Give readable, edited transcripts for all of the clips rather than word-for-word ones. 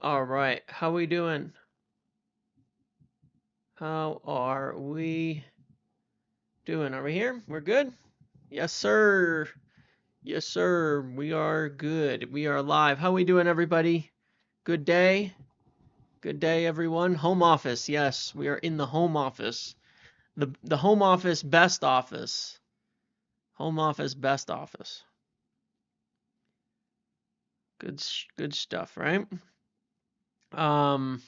All right, how we doing? How are we doing? Are we here? We're good? Yes, sir. Yes, sir. We are good. We are live. How we doing, everybody? Good day. Good day, everyone. Home office. Yes, we are in the home office. The home office, best office. Home office, best office. Good stuff, right? Um,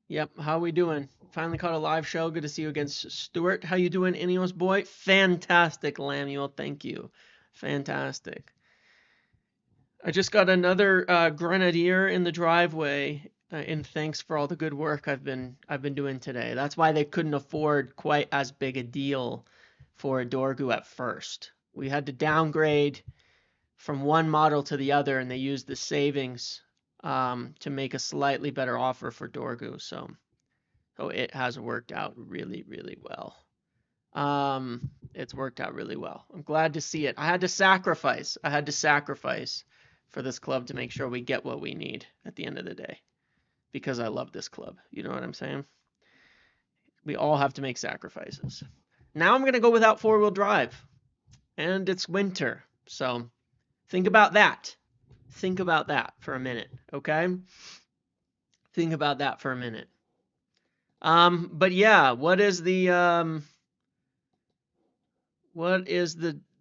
yep. How we doing? Finally caught a live show. Good to see you against Stuart. How you doing, Ineos boy? Fantastic, Lamuel. Thank you. Fantastic. I just got another grenadier in the driveway, and thanks for all the good work I've been doing today. That's why they couldn't afford quite as big a deal for a Dorgu at first. We had to downgrade from one model to the other, and they used the savings to make a slightly better offer for Dorgu. So it has worked out really, really well. It's worked out really well. I'm glad to see it. I had to sacrifice for this club to make sure we get what we need at the end of the day because I love this club. You know what I'm saying? We all have to make sacrifices. Now I'm going to go without four-wheel drive, and it's winter. So think about that. Think about that for a minute, okay? Think about that for a minute. But yeah, what is the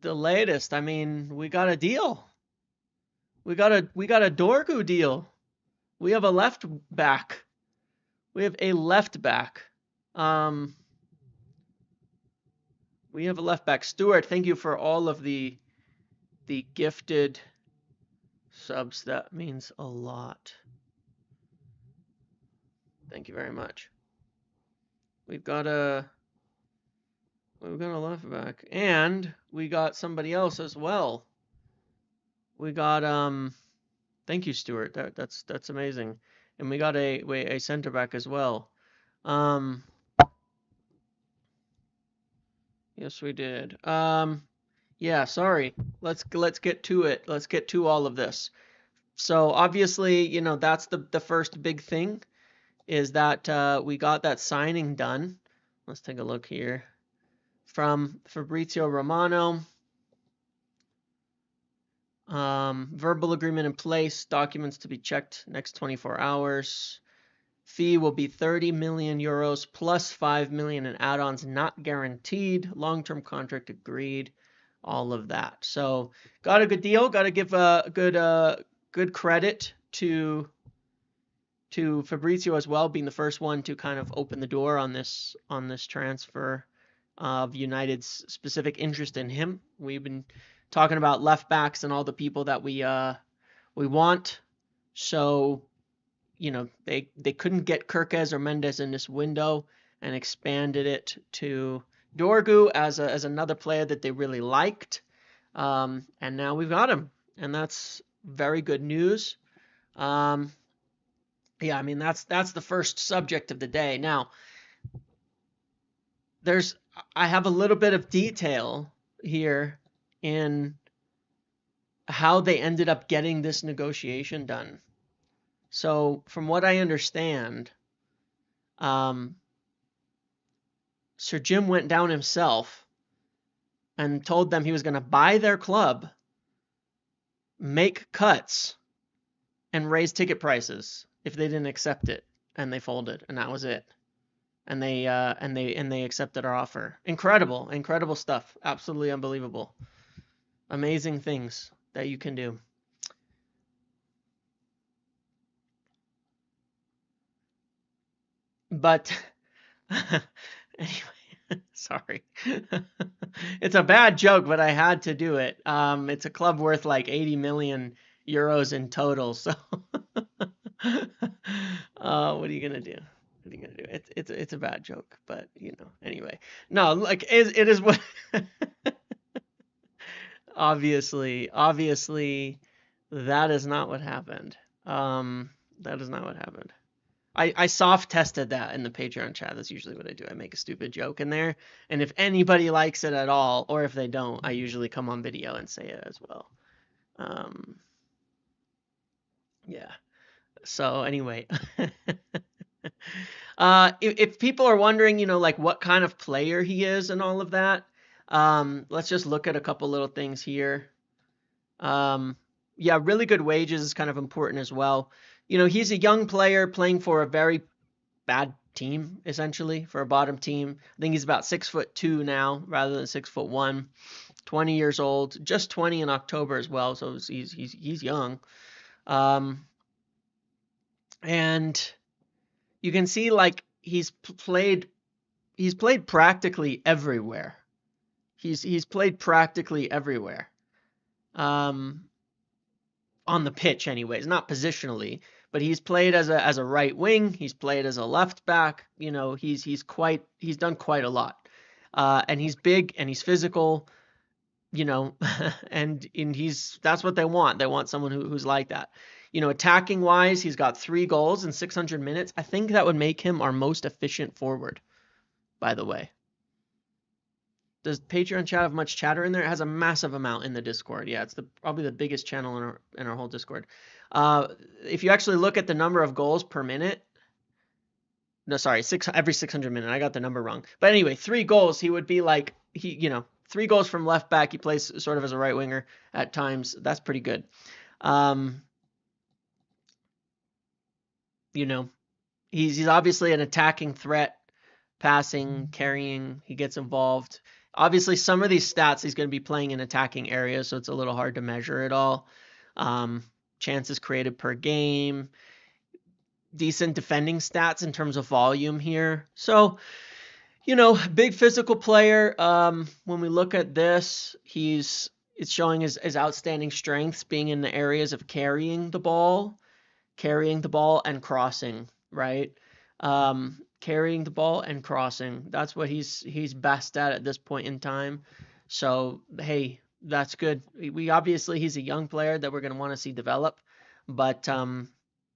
latest? I mean, we got a deal. We got a Dorgu deal. We have a left back. We have a left back. We have a left back. Stuart, thank you for all of the gifted subs. That means a lot. Thank you very much. We've got a left back, and we got somebody else as well. We got thank you, Stuart. That's amazing. And we got a center back as well. Yes, we did. Yeah, sorry. Let's get to it. Let's get to all of this. So obviously, you know, that's the first big thing is that we got that signing done. Let's take a look here. From Fabrizio Romano. Verbal agreement in place, documents to be checked next 24 hours. Fee will be 30 million euros plus 5 million in add-ons not guaranteed. Long-term contract agreed. All of that. So got a good deal. Got to give a good credit to Fabrizio as well, being the first one to kind of open the door on this transfer of United's specific interest in him. We've been talking about left backs and all the people that we want. So, you know, they couldn't get Kirkez or Mendes in this window and expanded it to Dorgu as another player that they really liked. And now we've got him, and that's very good news. Yeah, I mean that's the first subject of the day. Now, I have a little bit of detail here in how they ended up getting this negotiation done. So, from what I understand, Sir Jim went down himself and told them he was going to buy their club, make cuts, and raise ticket prices if they didn't accept it, and they folded, and that was it. And they accepted our offer. Incredible stuff. Absolutely unbelievable. Amazing things that you can do. But anyway, sorry. It's a bad joke, but I had to do it. It's a club worth like 80 million euros in total. So, what are you gonna do? What are you gonna do? It's a bad joke, but you know. Anyway, no, like it is what. Obviously, that is not what happened. That is not what happened. I soft tested that in the Patreon chat. That's usually what I do. I make a stupid joke in there, and if anybody likes it at all, or if they don't, I usually come on video and say it as well. Um, yeah. So anyway, if people are wondering, like what kind of player he is and all of that, let's just look at a couple little things here. Yeah, really good wages is kind of important as well. He's a young player playing for a very bad team, essentially, for a bottom team. I think he's about 6'2" now, rather than 6'1". 20 years old, just 20 in October as well, so he's young. And you can see like he's played practically everywhere. He's played practically everywhere. On the pitch anyways, not positionally, but he's played as a right wing, he's played as a left back, he's done quite a lot. And he's big and he's physical, and that's what they want. They want someone who's like that. Attacking wise, he's got 3 goals in 600 minutes. I think that would make him our most efficient forward, by the way. Does Patreon chat have much chatter in there? It has a massive amount in the Discord. Yeah, it's probably the biggest channel in our whole Discord. If you actually look at the number of goals per minute, no, sorry, every 600 minutes. I got the number wrong. But anyway, 3 goals. He would be like 3 goals from left back. He plays sort of as a right winger at times. That's pretty good. He's obviously an attacking threat, passing, carrying. He gets involved. Obviously, some of these stats he's going to be playing in attacking areas, so it's a little hard to measure it all. Chances created per game, decent defending stats in terms of volume here. So, big physical player. When we look at this, it's showing his outstanding strengths being in the areas of carrying the ball and crossing, right? Carrying the ball and crossing. That's what he's best at this point in time. So, hey, that's good. He's a young player that we're going to want to see develop, but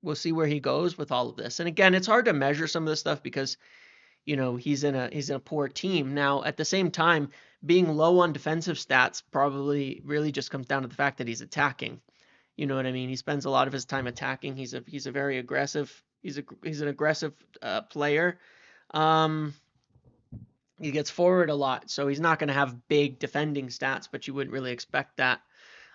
we'll see where he goes with all of this. And again, it's hard to measure some of this stuff because he's in a poor team. Now, at the same time, being low on defensive stats probably really just comes down to the fact that he's attacking. You know what I mean? He spends a lot of his time attacking. He's a very aggressive. He's an aggressive player. He gets forward a lot, so he's not going to have big defending stats, but you wouldn't really expect that.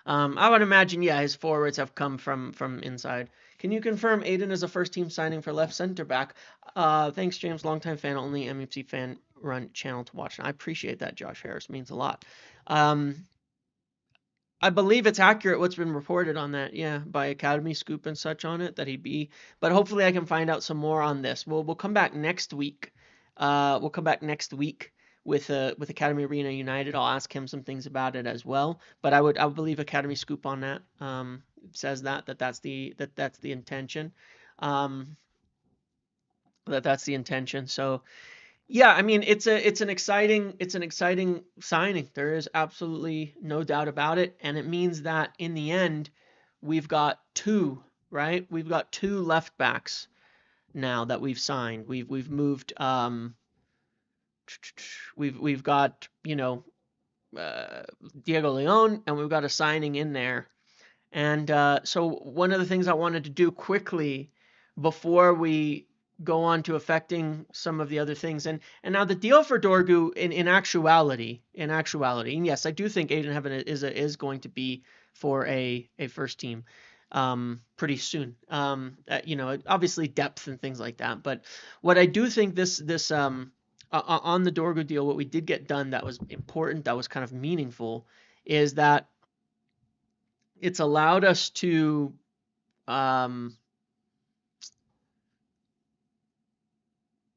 I would imagine, yeah, his forwards have come from inside. Can you confirm Aiden is a first-team signing for left center back? Thanks, James. Longtime fan, only MFC fan run channel to watch. I appreciate that, Josh Harris. Means a lot. I believe it's accurate what's been reported on that, yeah, by Academy Scoop and such on it, that he'd be. But hopefully I can find out some more on this. We'll come back next week. We'll come back next week with Academy Arena United. I'll ask him some things about it as well. But I would believe Academy Scoop on that. Says that's the intention. That's the intention. So yeah, I mean it's an exciting signing. There is absolutely no doubt about it, and it means that in the end we've got 2, right? We've got 2 left backs now that we've signed. We've moved we've got, Diego Leon, and we've got a signing in there. And so one of the things I wanted to do quickly before we go on to affecting some of the other things, and now the deal for Dorgu in actuality, and yes, I do think Aiden Heaven is going to be for a first team pretty soon. Obviously depth and things like that, but what I do think this on the Dorgu deal, what we did get done that was important, that was kind of meaningful, is that it's allowed us to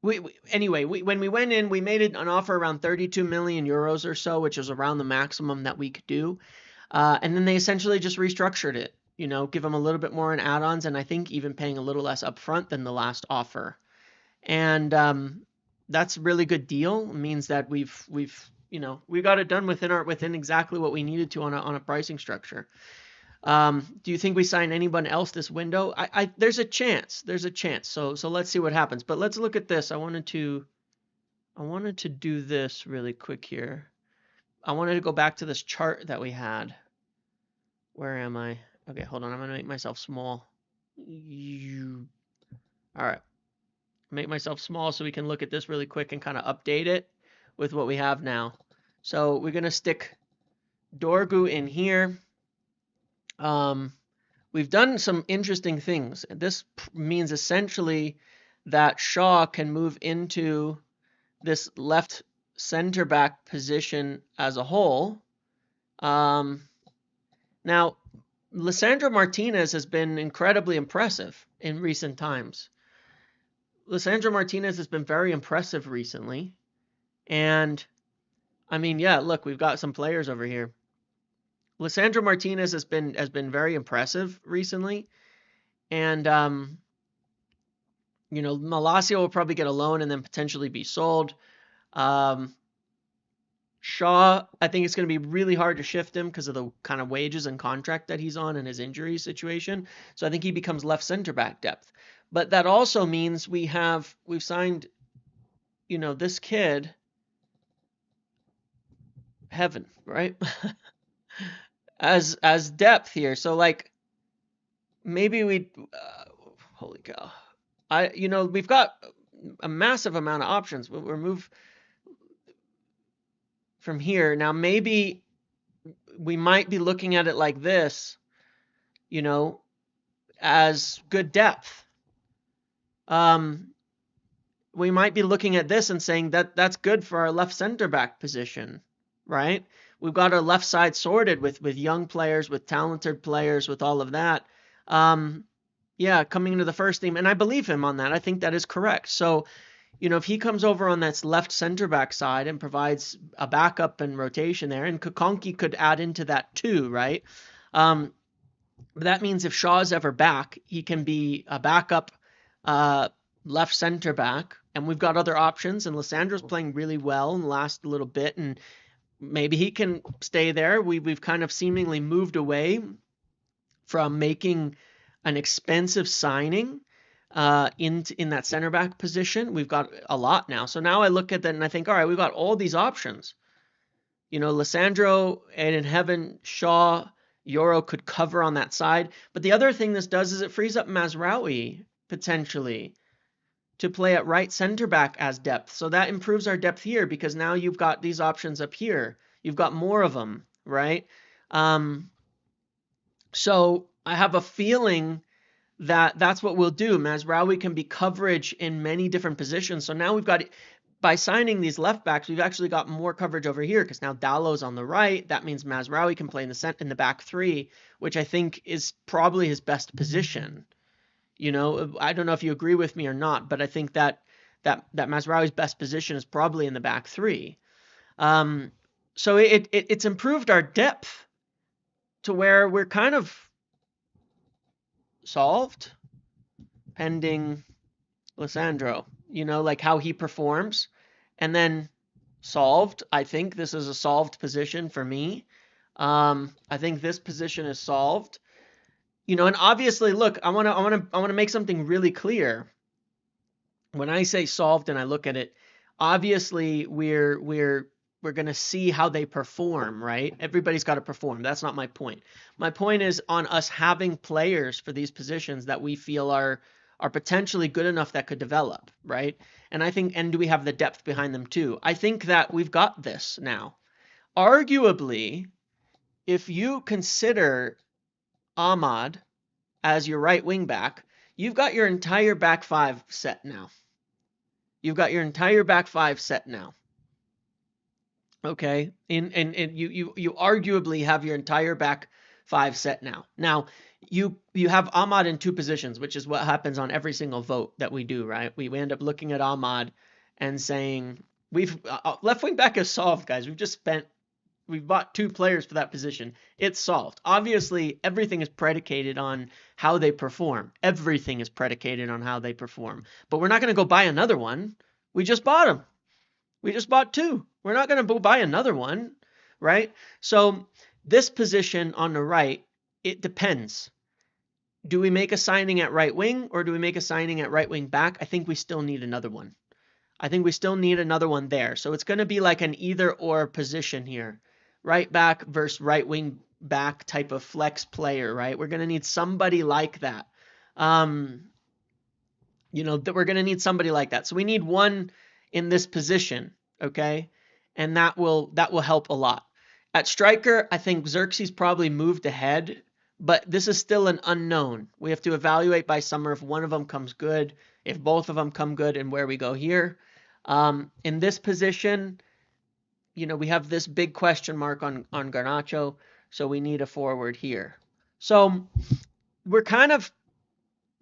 when we went in, we made it an offer around 32 million euros or so, which is around the maximum that we could do. And then they essentially just restructured it, give them a little bit more in add-ons, and I think even paying a little less upfront than the last offer. And that's a really good deal. It means that we got it done within exactly what we needed to on a pricing structure. Do you think we sign anyone else this window? There's a chance. There's a chance. So let's see what happens. But let's look at this. I wanted to do this really quick here. I wanted to go back to this chart that we had. Where am I? Okay, hold on. I'm gonna make myself small. All right. Make myself small so we can look at this really quick and kind of update it with what we have now. So we're gonna stick Dorgu in here. We've done some interesting things. This means essentially that Shaw can move into this left center back position as a whole. Now, Lisandro Martinez has been incredibly impressive in recent times. Lisandro Martinez has been very impressive recently. And, I mean, yeah, look, we've got some players over here. Lisandro Martinez has been very impressive recently, and Malacia will probably get a loan and then potentially be sold. Shaw, I think it's going to be really hard to shift him because of the kind of wages and contract that he's on and his injury situation. So I think he becomes left center back depth. But that also means we've signed, this kid, Heaven, right? as depth here. So like maybe holy cow. We've got a massive amount of options. We'll move from here. Now maybe we might be looking at it like this, as good depth. We might be looking at this and saying that that's good for our left center back position, right? We've got our left side sorted with young players, with talented players, with all of that. Yeah, coming into the first team, and I believe him on that. I think that is correct. So, if he comes over on that left center back side and provides a backup and rotation there, and Kokonki could add into that too, right? That means if Shaw's ever back, he can be a backup left center back, and we've got other options. And Lisandro's playing really well in the last little bit, and maybe he can stay there. We've kind of seemingly moved away from making an expensive signing in that center back position. We've got a lot now. So now I look at that and I think, all right, we've got all these options. Lisandro, and Heaven, Shaw, Yoro could cover on that side. But the other thing this does is it frees up Mazraoui potentially to play at right center back as depth. So that improves our depth here because now you've got these options up here. You've got more of them, right? So I have a feeling that that's what we'll do. Mazraoui can be coverage in many different positions. So now we've got, by signing these left backs, we've actually got more coverage over here because now Dallow's on the right. That means Mazraoui can play in the back three, which I think is probably his best position. I don't know if you agree with me or not, but I think that Mazraoui's best position is probably in the back three. So it's improved our depth to where we're kind of solved pending Lisandro, like how he performs, and then solved. I think this is a solved position for me. I think this position is solved. And obviously, look, I want to make something really clear. When I say solved and I look at it, obviously we're going to see how they perform, right? Everybody's got to perform. That's not my point. My point is on us having players for these positions that we feel are potentially good enough that could develop, right? And I think, and do we have the depth behind them too? I think that we've got this now. Arguably, if you consider Ahmad as your right wing back, you've got your entire back five set now. You've got your entire back five set now. Okay, and you arguably have your entire back five set now. Now you have Ahmad in two positions, which is what happens on every single vote that we do, right? We end up looking at Ahmad and saying we've left wing back is solved, guys. We've bought two players for that position. It's solved. Obviously, everything is predicated on how they perform. Everything is predicated on how they perform. But we're not going to go buy another one. We just bought them. We just bought two. We're not going to buy another one, right? So this position on the right, it depends. Do we make a signing at right wing or do we make a signing at right wing back? I think we still need another one. I think we still need another one there. So it's going to be like an either or position here. Right back versus right wing back type of flex player, right? We're going to need somebody like that. You know, that we're going to need somebody like that. So we need one in this position, okay? And that will help a lot. At striker, I think Xerxes probably moved ahead, but this is still an unknown. We have to evaluate by summer if one of them comes good, if both of them come good, and where we go here. In this position, you know, we have this big question mark on Garnacho, so we need a forward here. So we're kind of,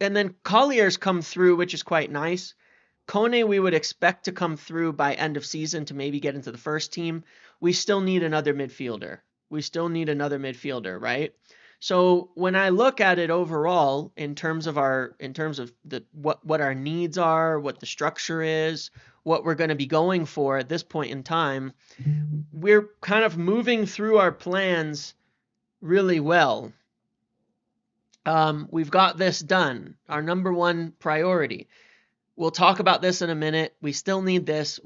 and then Collier's come through, which is quite nice. Kone we would expect to come through by end of season to maybe get into the first team. We still need another midfielder. Right? So when I look at it overall, in terms of the what our needs are, what the structure is, what we're going to be going for at this point in time, we're kind of moving through our plans really well. We've got this done, our number one priority. We'll talk about this in a minute. We still need this.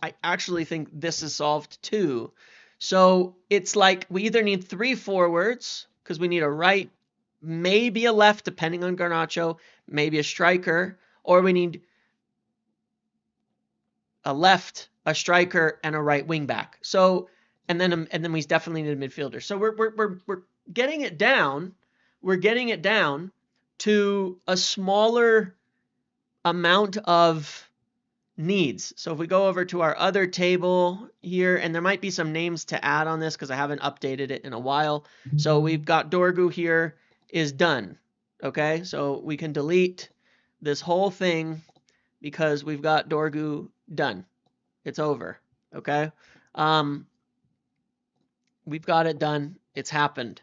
I actually think this is solved too. So it's like we either need 3 forwards, because we need a right, maybe a left, depending on Garnacho, maybe a striker, or we need a left, a striker, and a right wing back. So, and then we definitely need a midfielder. So we're getting it down. We're getting it down to a smaller amount of needs. So if we go over to our other table here, and there might be some names to add on this because I haven't updated it in a while. So we've got Dorgu here is done. Okay, so we can delete this whole thing because we've got Dorgu done. It's over. Okay, we've got it done. It's happened.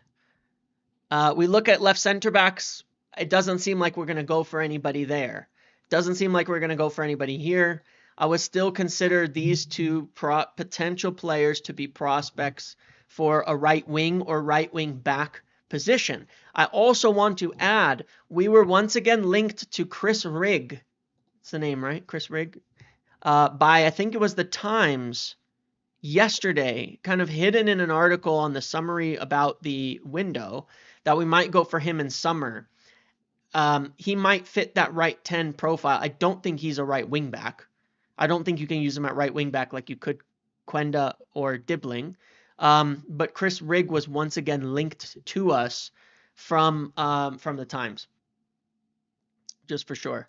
We look at left center backs. It doesn't seem like we're going to go for anybody there. Doesn't seem like we're going to go for anybody here. I would still consider these two potential players to be prospects for a right wing or right wing back position. I also want to add, we were once again linked to Chris Rigg. That's the name, right? Chris Rigg. By, I think it was the Times yesterday, kind of hidden in an article on the summary about the window, that we might go for him in summer. He might fit that right 10 profile. I don't think he's a right wing back. I don't think you can use him at right wing back like you could Quenda or Dibbling. But Chris Rigg was once again linked to us from the Times, just for sure.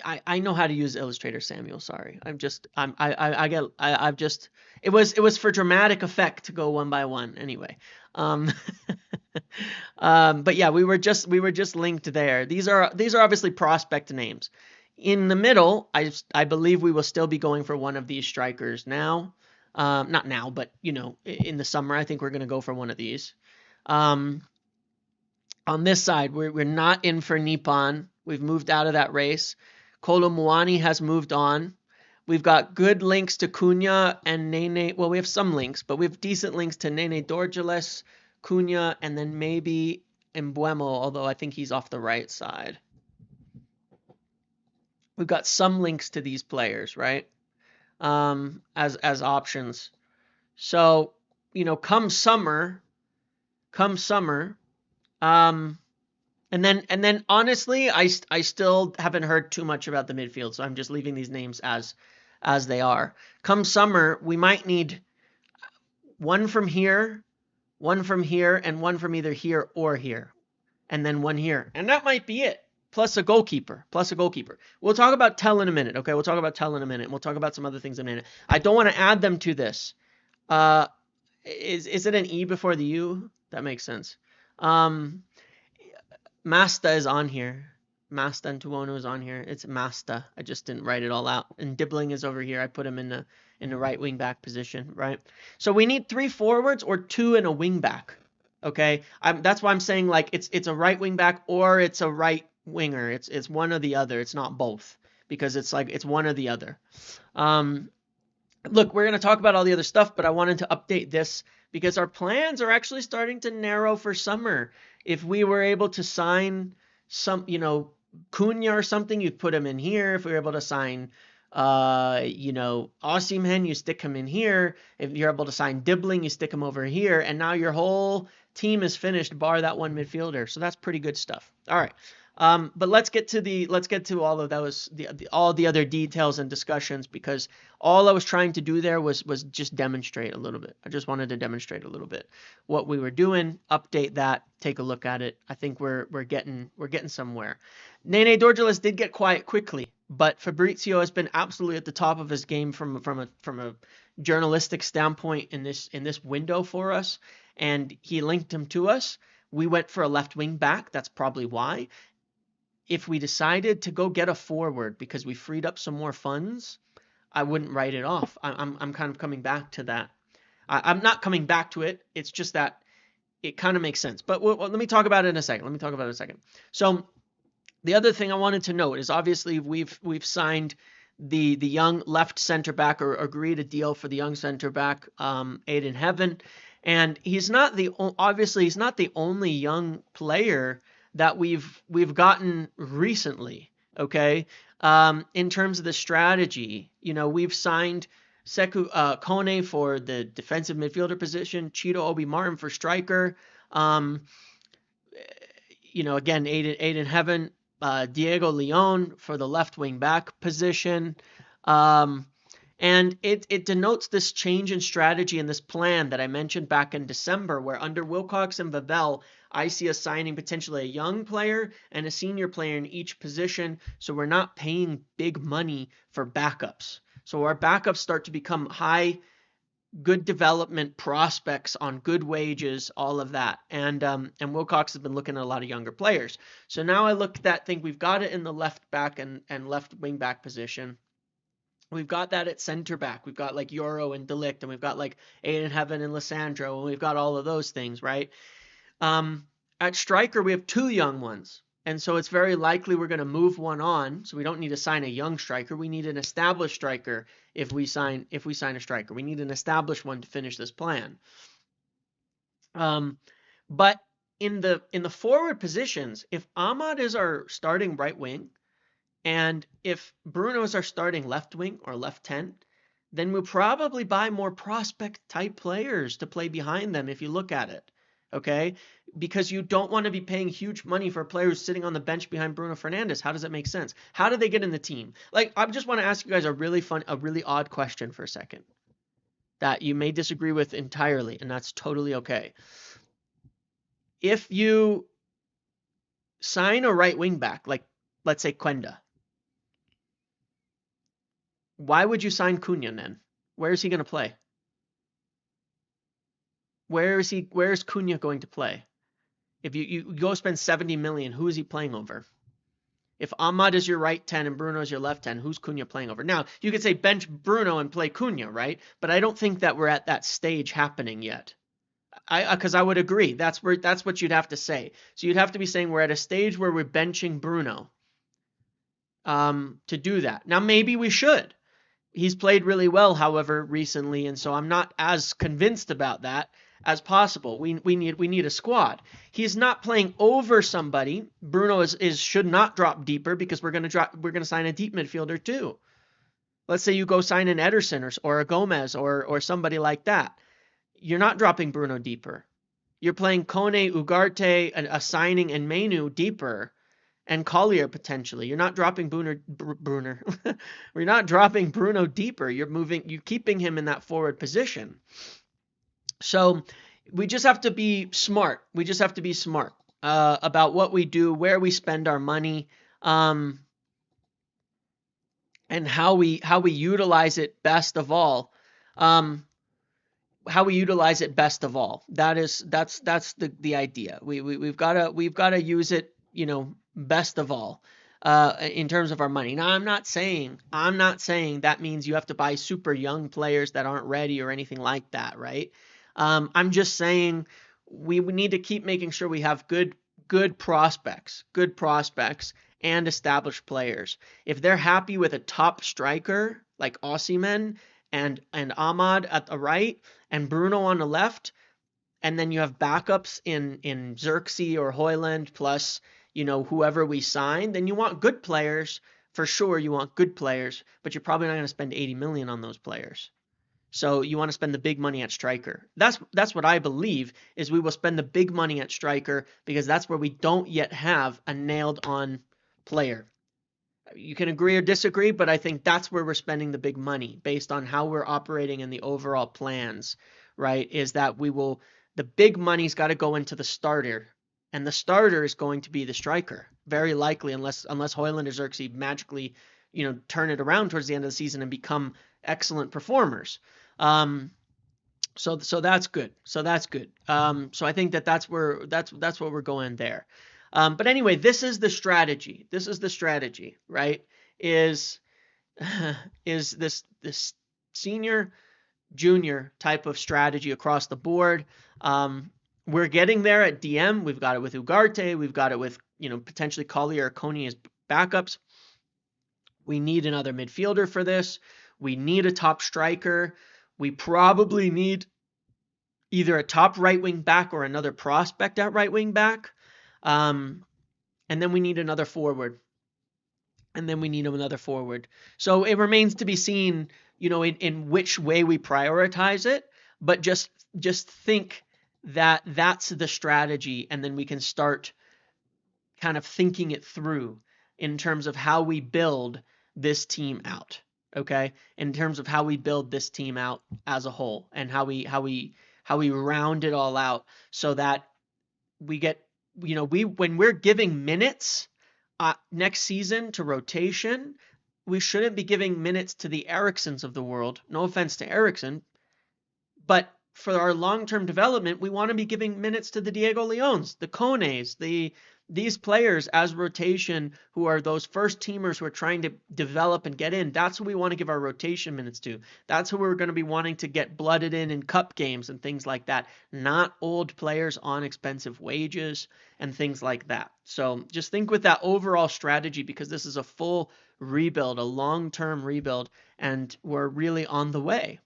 I know how to use Illustrator, Samuel. Sorry, it was for dramatic effect to go one by one. Anyway, but yeah, we were just linked there. These are obviously prospect names. In the middle, I believe we will still be going for one of these strikers now. Not now, but you know, in the summer, I think we're going to go for one of these. On this side, we're not in for Nippon. We've moved out of that race. Kolo Muani has moved on. We've got good links to Cunha and Nene. Well, we have some links, but we have decent links to Nene Dorgeles, Cunha, and then maybe Embuemo, although I think he's off the right side. We've got some links to these players, right? As options. So, you know, come summer, and then honestly, I still haven't heard too much about the midfield, so I'm just leaving these names as they are. Come summer, we might need one from here, and one from either here or here, and then one here, and that might be it. Plus a goalkeeper. We'll talk about Tell in a minute, okay? We'll talk about Tell in a minute. We'll talk about some other things in a minute. I don't want to add them to this. Is it an E before the U? That makes sense. Masta is on here. Masta and Tuono is on here. It's Masta. I just didn't write it all out. And Dibbling is over here. I put him in the right wing back position, right? So we need 3 forwards or 2 and a wing back. Okay? That's why I'm saying like it's a right wing back or it's a right winger. It's one or the other. It's not both, because it's like it's one or the other. Look, we're going to talk about all the other stuff, but I wanted to update this because our plans are actually starting to narrow for summer. If we were able to sign some, Cunha or something, you'd put him in here. If we were able to sign, Osimhen, you stick him in here. If you're able to sign Dibbling, you stick him over here. And now your whole team is finished, bar that one midfielder. So that's pretty good stuff. All right. But let's get to all of those, all the other details and discussions, because all I was trying to do there was just demonstrate a little bit. I just wanted to demonstrate a little bit what we were doing, update that, take a look at it. I think we're getting somewhere. Nene Dorgeles did get quiet quickly, but Fabrizio has been absolutely at the top of his game from a journalistic standpoint in this window for us, and he linked him to us. We went for a left wing back. That's probably why. If we decided to go get a forward because we freed up some more funds, I wouldn't write it off. I'm kind of coming back to that. I'm not coming back to it. It's just that it kind of makes sense. But let me talk about it in a second. So the other thing I wanted to note is, obviously we've signed the young left center back, or agreed a deal for the young center back, Aiden Heaven, and he's not the only young player that we've gotten recently. Okay, in terms of the strategy, we've signed Sekou Kone for the defensive midfielder position, Cheeto Obi Martin for striker. Again, Aiden Heaven, Diego Leon for the left wing back position. And it denotes this change in strategy and this plan that I mentioned back in December, where under Wilcox and Vavel, I see us signing potentially a young player and a senior player in each position, so we're not paying big money for backups. So our backups start to become good development prospects on good wages, all of that. And Wilcox has been looking at a lot of younger players. So now I look at that, think we've got it in the left back and left wing back position. We've got that at center back. We've got like Yoro and Delict, and we've got like Aiden Heaven and Lissandro, and we've got all of those things, right? At striker, we have two young ones. And so it's very likely we're going to move one on. So we don't need to sign a young striker. We need an established striker if we sign a striker. We need an established one to finish this plan. But in the forward positions, if Ahmad is our starting right wing, and if Bruno is our starting left wing or left 10, then we'll probably buy more prospect type players to play behind them if you look at it. Okay? Because you don't want to be paying huge money for a player who's sitting on the bench behind Bruno Fernandes. How does that make sense? How do they get in the team? Like, I just want to ask you guys a really odd question for a second that you may disagree with entirely, and that's totally okay. If you sign a right wing back, like let's say Quenda, why would you sign Cunha then? Where is he going to play? Where is Cunha going to play? If you go spend 70 million, who is he playing over? If Ahmad is your right 10 and Bruno is your left 10, who's Cunha playing over? Now, you could say bench Bruno and play Cunha, right? But I don't think that we're at that stage happening yet. Because I would agree. That's what you'd have to say. So you'd have to be saying we're at a stage where we're benching Bruno to do that. Now, maybe we should. He's played really well, however, recently, and so I'm not as convinced about that as possible. We need a squad. He's not playing over somebody. Bruno should not drop deeper, because we're gonna sign a deep midfielder too. Let's say you go sign an Ederson or a Gomez or somebody like that. You're not dropping Bruno deeper. You're playing Kone, Ugarte, a signing, and Menu deeper, and Collier potentially. You're not dropping We're not dropping Bruno deeper. You're keeping him in that forward position. So we just have to be smart. About what we do, where we spend our money, and how we utilize it best of all. That's the idea. We've gotta use it, best of all, in terms of our money. Now, I'm not saying that means you have to buy super young players that aren't ready or anything like that, right? I'm just saying we need to keep making sure we have good prospects and established players. If they're happy with a top striker like Osimhen and Ahmad at the right and Bruno on the left, and then you have backups in Xerxes or Hoyland plus, whoever we sign, then you want good players. For sure, you want good players, but you're probably not going to spend 80 million on those players. So you want to spend the big money at striker. That's what I believe is we will spend the big money at striker because that's where we don't yet have a nailed on player. You can agree or disagree, but I think that's where we're spending the big money based on how we're operating and the overall plans, right? Is that the big money's got to go into the starter, and the starter is going to be the striker, very likely, unless Hoyland or Xerxes magically, turn it around towards the end of the season and become excellent performers. So that's good. So I think that's what we're going there. But anyway, this is the strategy. This is the strategy, right? Is this senior junior type of strategy across the board. We're getting there at DM. We've got it with Ugarte. We've got it with, potentially Collier or Coney as backups. We need another midfielder for this. We need a top striker. We probably need either a top right wing back or another prospect at right wing back. And then we need another forward. So it remains to be seen, in which way we prioritize it. But just think that that's the strategy, and then we can start kind of thinking it through in terms of how we build this team out. Okay, in terms of how we build this team out as a whole, and how we round it all out so that we get, when we're giving minutes next season to rotation, we shouldn't be giving minutes to the Ericssons of the world. No offense to Ericsson, but for our long-term development, we want to be giving minutes to the Diego Leones, the Cones, these players as rotation, who are those first teamers who are trying to develop and get in. That's who we want to give our rotation minutes to. That's who we're going to be wanting to get blooded in cup games and things like that. Not old players on expensive wages and things like that. So just think with that overall strategy, because this is a full rebuild, a long-term rebuild, and we're really on the way.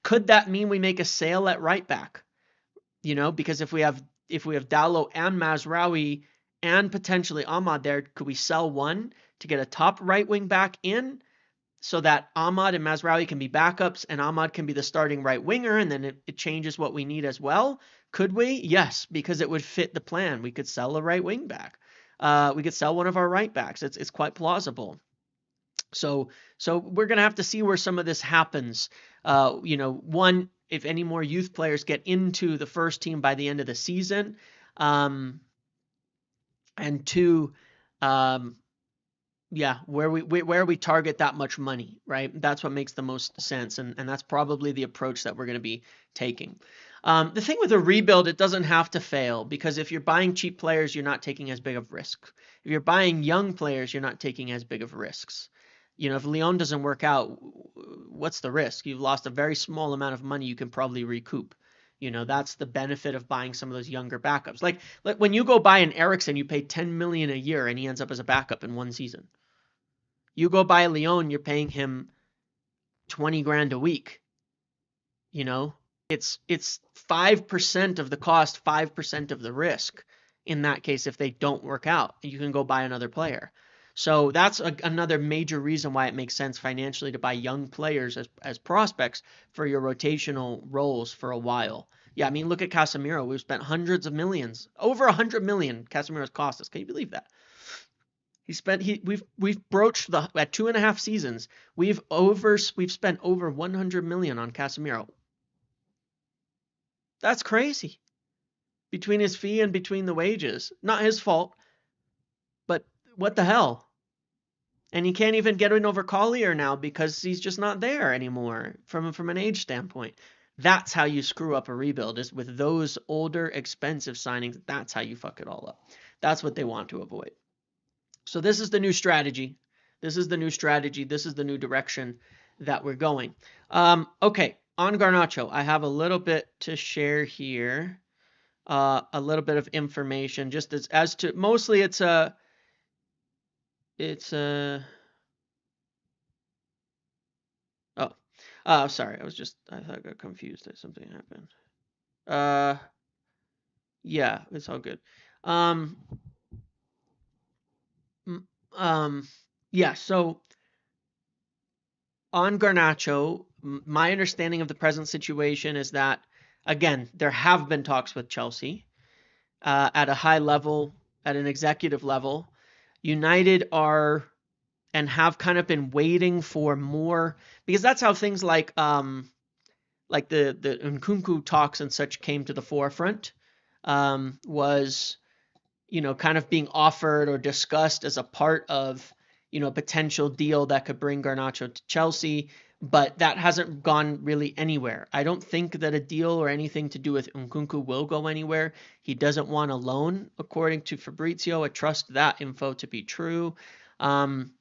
Could that mean we make a sale at right back? Because if we have Dalot and Mazraoui and potentially Ahmad there, could we sell one to get a top right wing back in so that Ahmad and Mazraoui can be backups and Ahmad can be the starting right winger, and then it changes what we need as well? Could we? Yes, because it would fit the plan. We could sell a right wing back. We could sell one of our right backs. It's quite plausible. So we're going to have to see where some of this happens. One, if any more youth players get into the first team by the end of the season. And two, where we target that much money, right? That's what makes the most sense. And that's probably the approach that we're going to be taking. The thing with a rebuild, it doesn't have to fail, because if you're buying cheap players, you're not taking as big of risk. If you're buying young players, you're not taking as big of risks. If Leon doesn't work out, what's the risk? You've lost a very small amount of money you can probably recoup. That's the benefit of buying some of those younger backups. Like when you go buy an Ericsson, you pay 10 million a year and he ends up as a backup in one season. You go buy Leon, you're paying him 20 grand a week. It's 5% of the cost, 5% of the risk in that case if they don't work out. You can go buy another player. So that's another major reason why it makes sense financially to buy young players as prospects for your rotational roles for a while. Yeah, I mean, look at Casemiro. We've spent hundreds of millions, over 100 million Casemiro's cost us. Can you believe that? We've broached at 2.5 seasons. We've spent over 100 million on Casemiro. That's crazy. Between his fee and between the wages. Not his fault, but what the hell? And he can't even get in over Collier now because he's just not there anymore from an age standpoint. That's how you screw up a rebuild, is with those older, expensive signings. That's how you fuck it all up. That's what they want to avoid. So this is the new strategy. This is the new direction that we're going. Okay, on Garnacho, I have a little bit to share here. A little bit of information, just as to mostly it's sorry, I thought I got confused that something happened. Uh, yeah, it's all good. Um, m- um, yeah. So on Garnacho, my understanding of the present situation is that, again, there have been talks with Chelsea at a high level, at an executive level. United are and have kind of been waiting for more, because that's how things like the Nkunku talks and such came to the forefront. Was kind of being offered or discussed as a part of, a potential deal that could bring Garnacho to Chelsea, but that hasn't gone really anywhere. I don't think that a deal or anything to do with Nkunku will go anywhere. He doesn't want a loan, according to Fabrizio. I trust that info to be true. Um,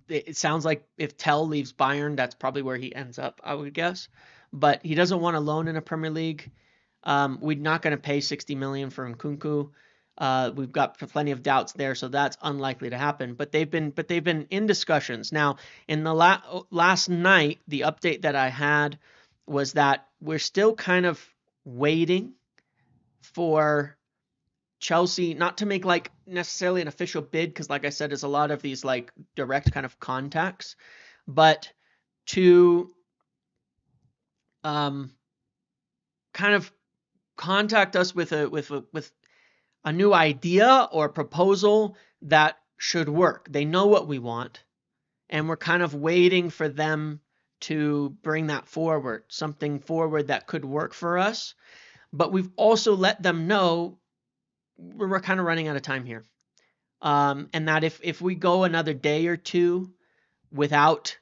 it sounds like if Tell leaves Bayern, that's probably where he ends up, I would guess. But he doesn't want a loan in a Premier League. We're not going to pay 60 million for Nkunku. We've got plenty of doubts there, so that's unlikely to happen. But they've been in discussions. Now, in the last night, the update that I had was that we're still kind of waiting for Chelsea not to make like necessarily an official bid, because like I said, there's a lot of these like direct kind of contacts, but to kind of contact us with a new idea or proposal that should work. They know what we want, and we're kind of waiting for them to bring that forward, something forward that could work for us. But we've also let them know we're kind of running out of time here. And that if we go another day or two without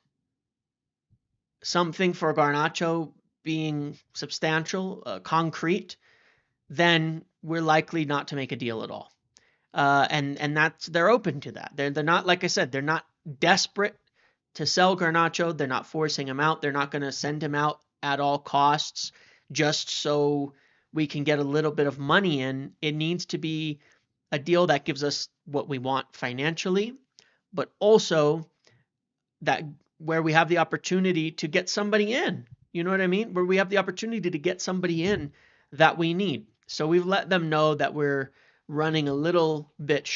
something for Garnacho being substantial, concrete, then we're likely not to make a deal at all. And that's, they're open to that. They're not, like I said, they're not desperate to sell Garnacho. They're not forcing him out. They're not going to send him out at all costs just so we can get a little bit of money in. It needs to be a deal that gives us what we want financially, but also that where we have the opportunity to get somebody in. You know what I mean? Where we have the opportunity to get somebody in that we need. So we've let them know that we're running a little bit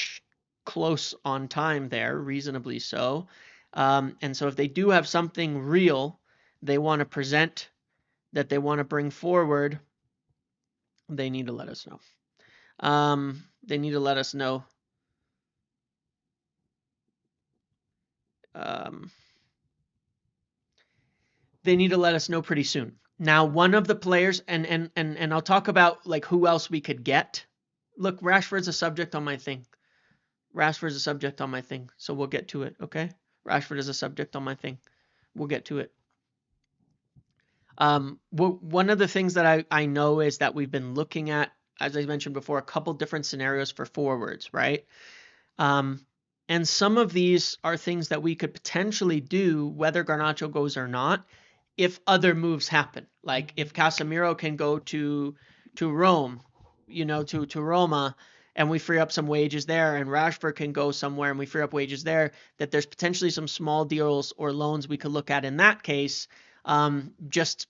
close on time there, reasonably so. And so if they do have something real they want to present, that they want to bring forward, they need to let us know. They need to let us know. They need to let us know pretty soon. Now, one of the players, and I'll talk about like who else we could get. Look, Rashford's a subject on my thing. Rashford's a subject on my thing, so we'll get to it, okay? Rashford is a subject on my thing. We'll get to it. One of the things that I know is that we've been looking at, as I mentioned before, a couple different scenarios for forwards, right? And some of these are things that we could potentially do, whether Garnacho goes or not, if other moves happen. Like if Casemiro can go to Rome, to Roma, and we free up some wages there, and Rashford can go somewhere and we free up wages there, that there's potentially some small deals or loans we could look at in that case, just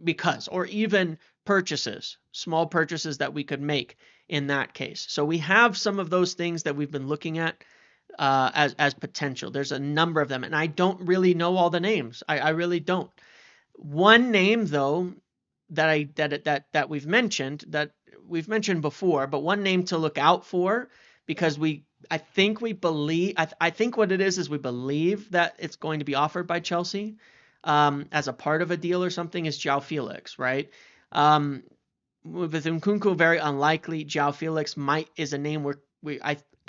because, or even purchases, small purchases that we could make in that case. So we have some of those things that we've been looking at as potential. There's a number of them, and I don't really know all the names. I really don't. One name though that we've mentioned before, but one name to look out for, because I think what it is we believe that it's going to be offered by Chelsea as a part of a deal or something, is João Felix, right? With Nkunku, very unlikely. João Felix is a name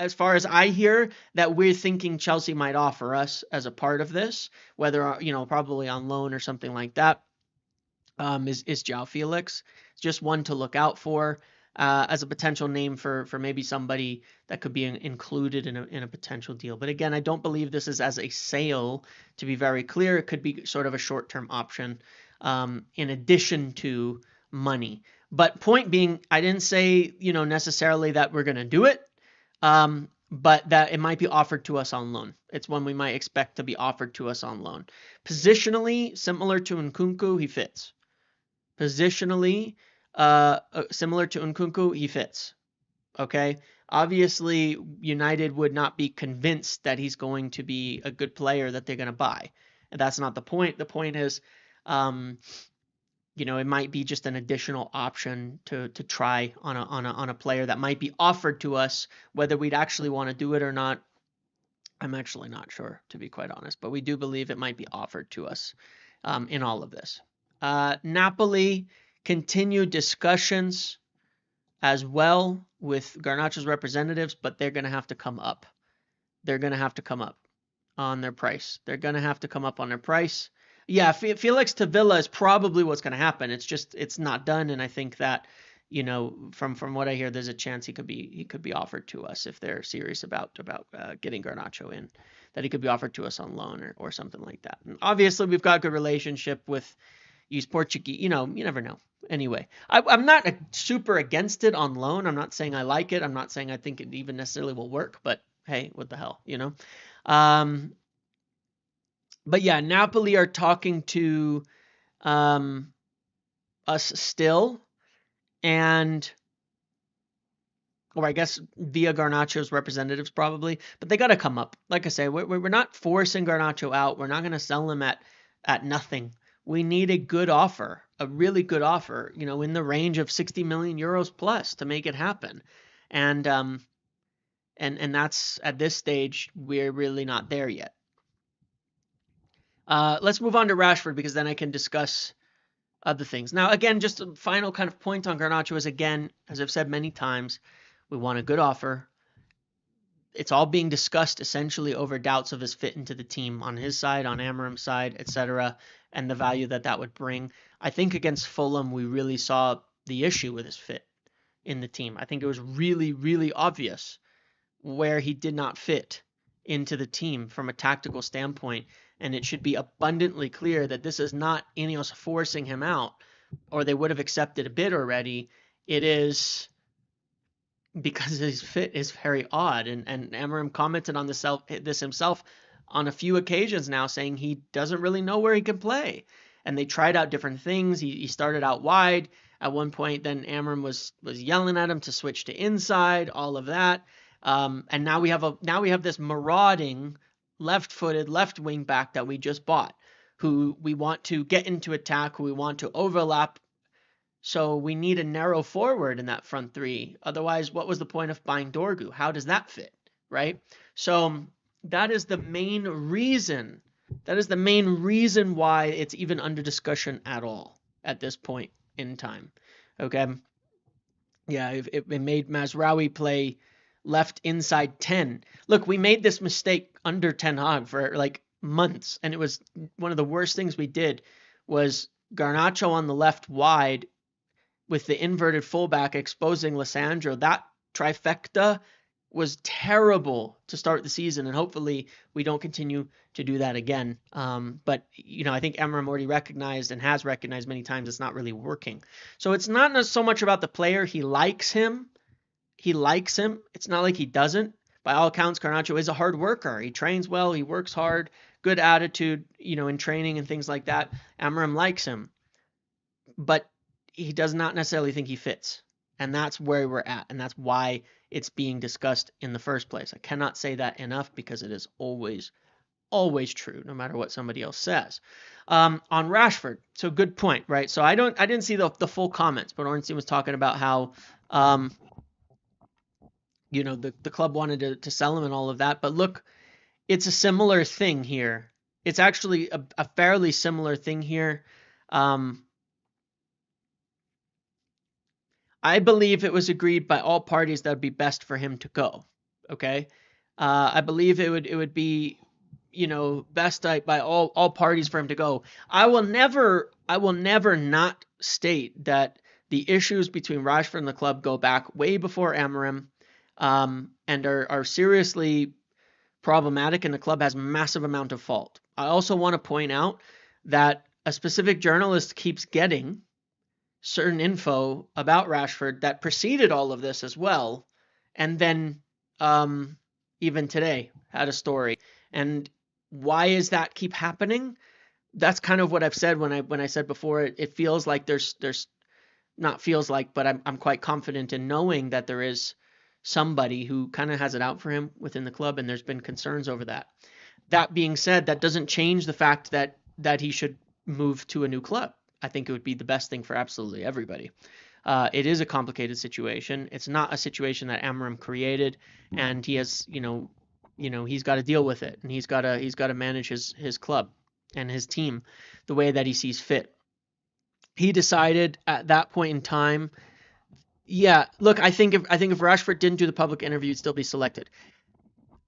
as far as I hear, that we're thinking Chelsea might offer us as a part of this, whether probably on loan or something like that. Is João Felix. It's just one to look out for as a potential name for maybe somebody that could be included in a potential deal. But again, I don't believe this is as a sale, to be very clear. It could be sort of a short-term option in addition to money. But point being, I didn't say necessarily that we're going to do it, but that it might be offered to us on loan. It's one we might expect to be offered to us on loan. Positionally, similar to Nkunku, he fits. Positionally, similar to Nkunku, he fits. Okay. Obviously, United would not be convinced that he's going to be a good player that they're going to buy. And that's not the point. The point is, it might be just an additional option to try on a player that might be offered to us. Whether we'd actually want to do it or not, I'm actually not sure, to be quite honest. But we do believe it might be offered to us in all of this. Napoli continued discussions as well with Garnacho's representatives, but they're going to have to come up. They're going to have to come up on their price. They're going to have to come up on their price. Yeah, Felix to Villa is probably what's going to happen. It's not done, and I think that from what I hear, there's a chance he could be offered to us if they're serious about getting Garnacho in. That he could be offered to us on loan or something like that. And obviously, we've got a good relationship with these Portuguese. You never know. Anyway, I'm not super against it on loan. I'm not saying I like it. I'm not saying I think it even necessarily will work. But hey, what the hell, But yeah, Napoli are talking to us still, or I guess via Garnacho's representatives probably. But they got to come up. Like I say, we're not forcing Garnacho out. We're not going to sell him at nothing. We need a good offer, a really good offer, in the range of 60 million euros plus to make it happen. And that's, at this stage, we're really not there yet. Let's move on to Rashford, because then I can discuss other things. Now, again, just a final kind of point on Garnacho is, again, as I've said many times, we want a good offer. It's all being discussed essentially over doubts of his fit into the team on his side, on Amorim's side, etc., and the value that would bring. I think against Fulham, we really saw the issue with his fit in the team. I think it was really, really obvious where he did not fit into the team from a tactical standpoint, and it should be abundantly clear that this is not Ineos forcing him out, or they would have accepted a bid already. It is because his fit is very odd, and Amorim commented on this himself on a few occasions now, saying he doesn't really know where he can play. And they tried out different things. He started out wide at one point. Then Amorim was yelling at him to switch to inside. All of that. And now we have this marauding left-footed left wing back that we just bought, who we want to get into attack, who we want to overlap. So we need a narrow forward in that front three. Otherwise, what was the point of buying Dorgu? How does that fit, right? So that is the main reason. That is the main reason why it's even under discussion at all at this point in time. Okay. Yeah, it made Mazraoui play left inside 10. Look, we made this mistake under Ten Hag for like months, and it was one of the worst things we did was Garnacho on the left wide with the inverted fullback exposing Lissandro. That trifecta was terrible to start the season, and hopefully we don't continue to do that again. But I think Amorim already recognized and has recognized many times it's not really working. So it's not so much about the player. He likes him. It's not like he doesn't. By all accounts, Garnacho is a hard worker. He trains well. He works hard. Good attitude, in training and things like that. Amorim likes him. But he does not necessarily think he fits. And that's where we're at. And that's why it's being discussed in the first place. I cannot say that enough, because it is always, always true, no matter what somebody else says. On Rashford, so good point, right? So I didn't see the full comments, but Ornstein was talking about how the club wanted to sell him and all of that. But look, it's a similar thing here. It's actually a fairly similar thing here. I believe it was agreed by all parties that would be best for him to go. Okay, I believe it would be, best by all parties for him to go. I will never not state that the issues between Rashford and the club go back way before Amorim, and are seriously problematic, and the club has massive amount of fault. I also want to point out that a specific journalist keeps getting certain info about Rashford that preceded all of this as well, and then even today had a story. And why is that keep happening? that's kind of what I've said when I said before. It feels like there's not feels like, but I'm quite confident in knowing that there is somebody who kind of has it out for him within the club, and there's been concerns over that. That being said, that doesn't change the fact that he should move to a new club. I think it would be the best thing for absolutely everybody. It is a complicated situation. It's not a situation that Amarim created, and he has, he's got to deal with it, and he's got to manage his club and his team the way that he sees fit. He decided at that point in time. Yeah, look, I think if Rashford didn't do the public interview, he'd still be selected.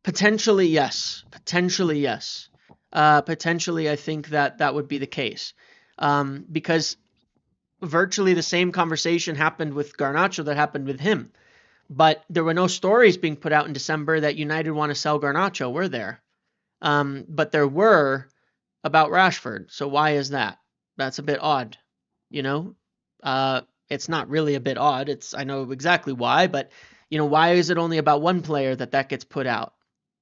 Potentially, yes. Potentially, yes. Potentially, I think that would be the case, because virtually the same conversation happened with Garnacho that happened with him. But there were no stories being put out in December that United want to sell Garnacho, were there? But there were about Rashford. So why is that? That's a bit odd, you know? It's not really a bit odd. I know exactly why, but why is it only about one player that gets put out,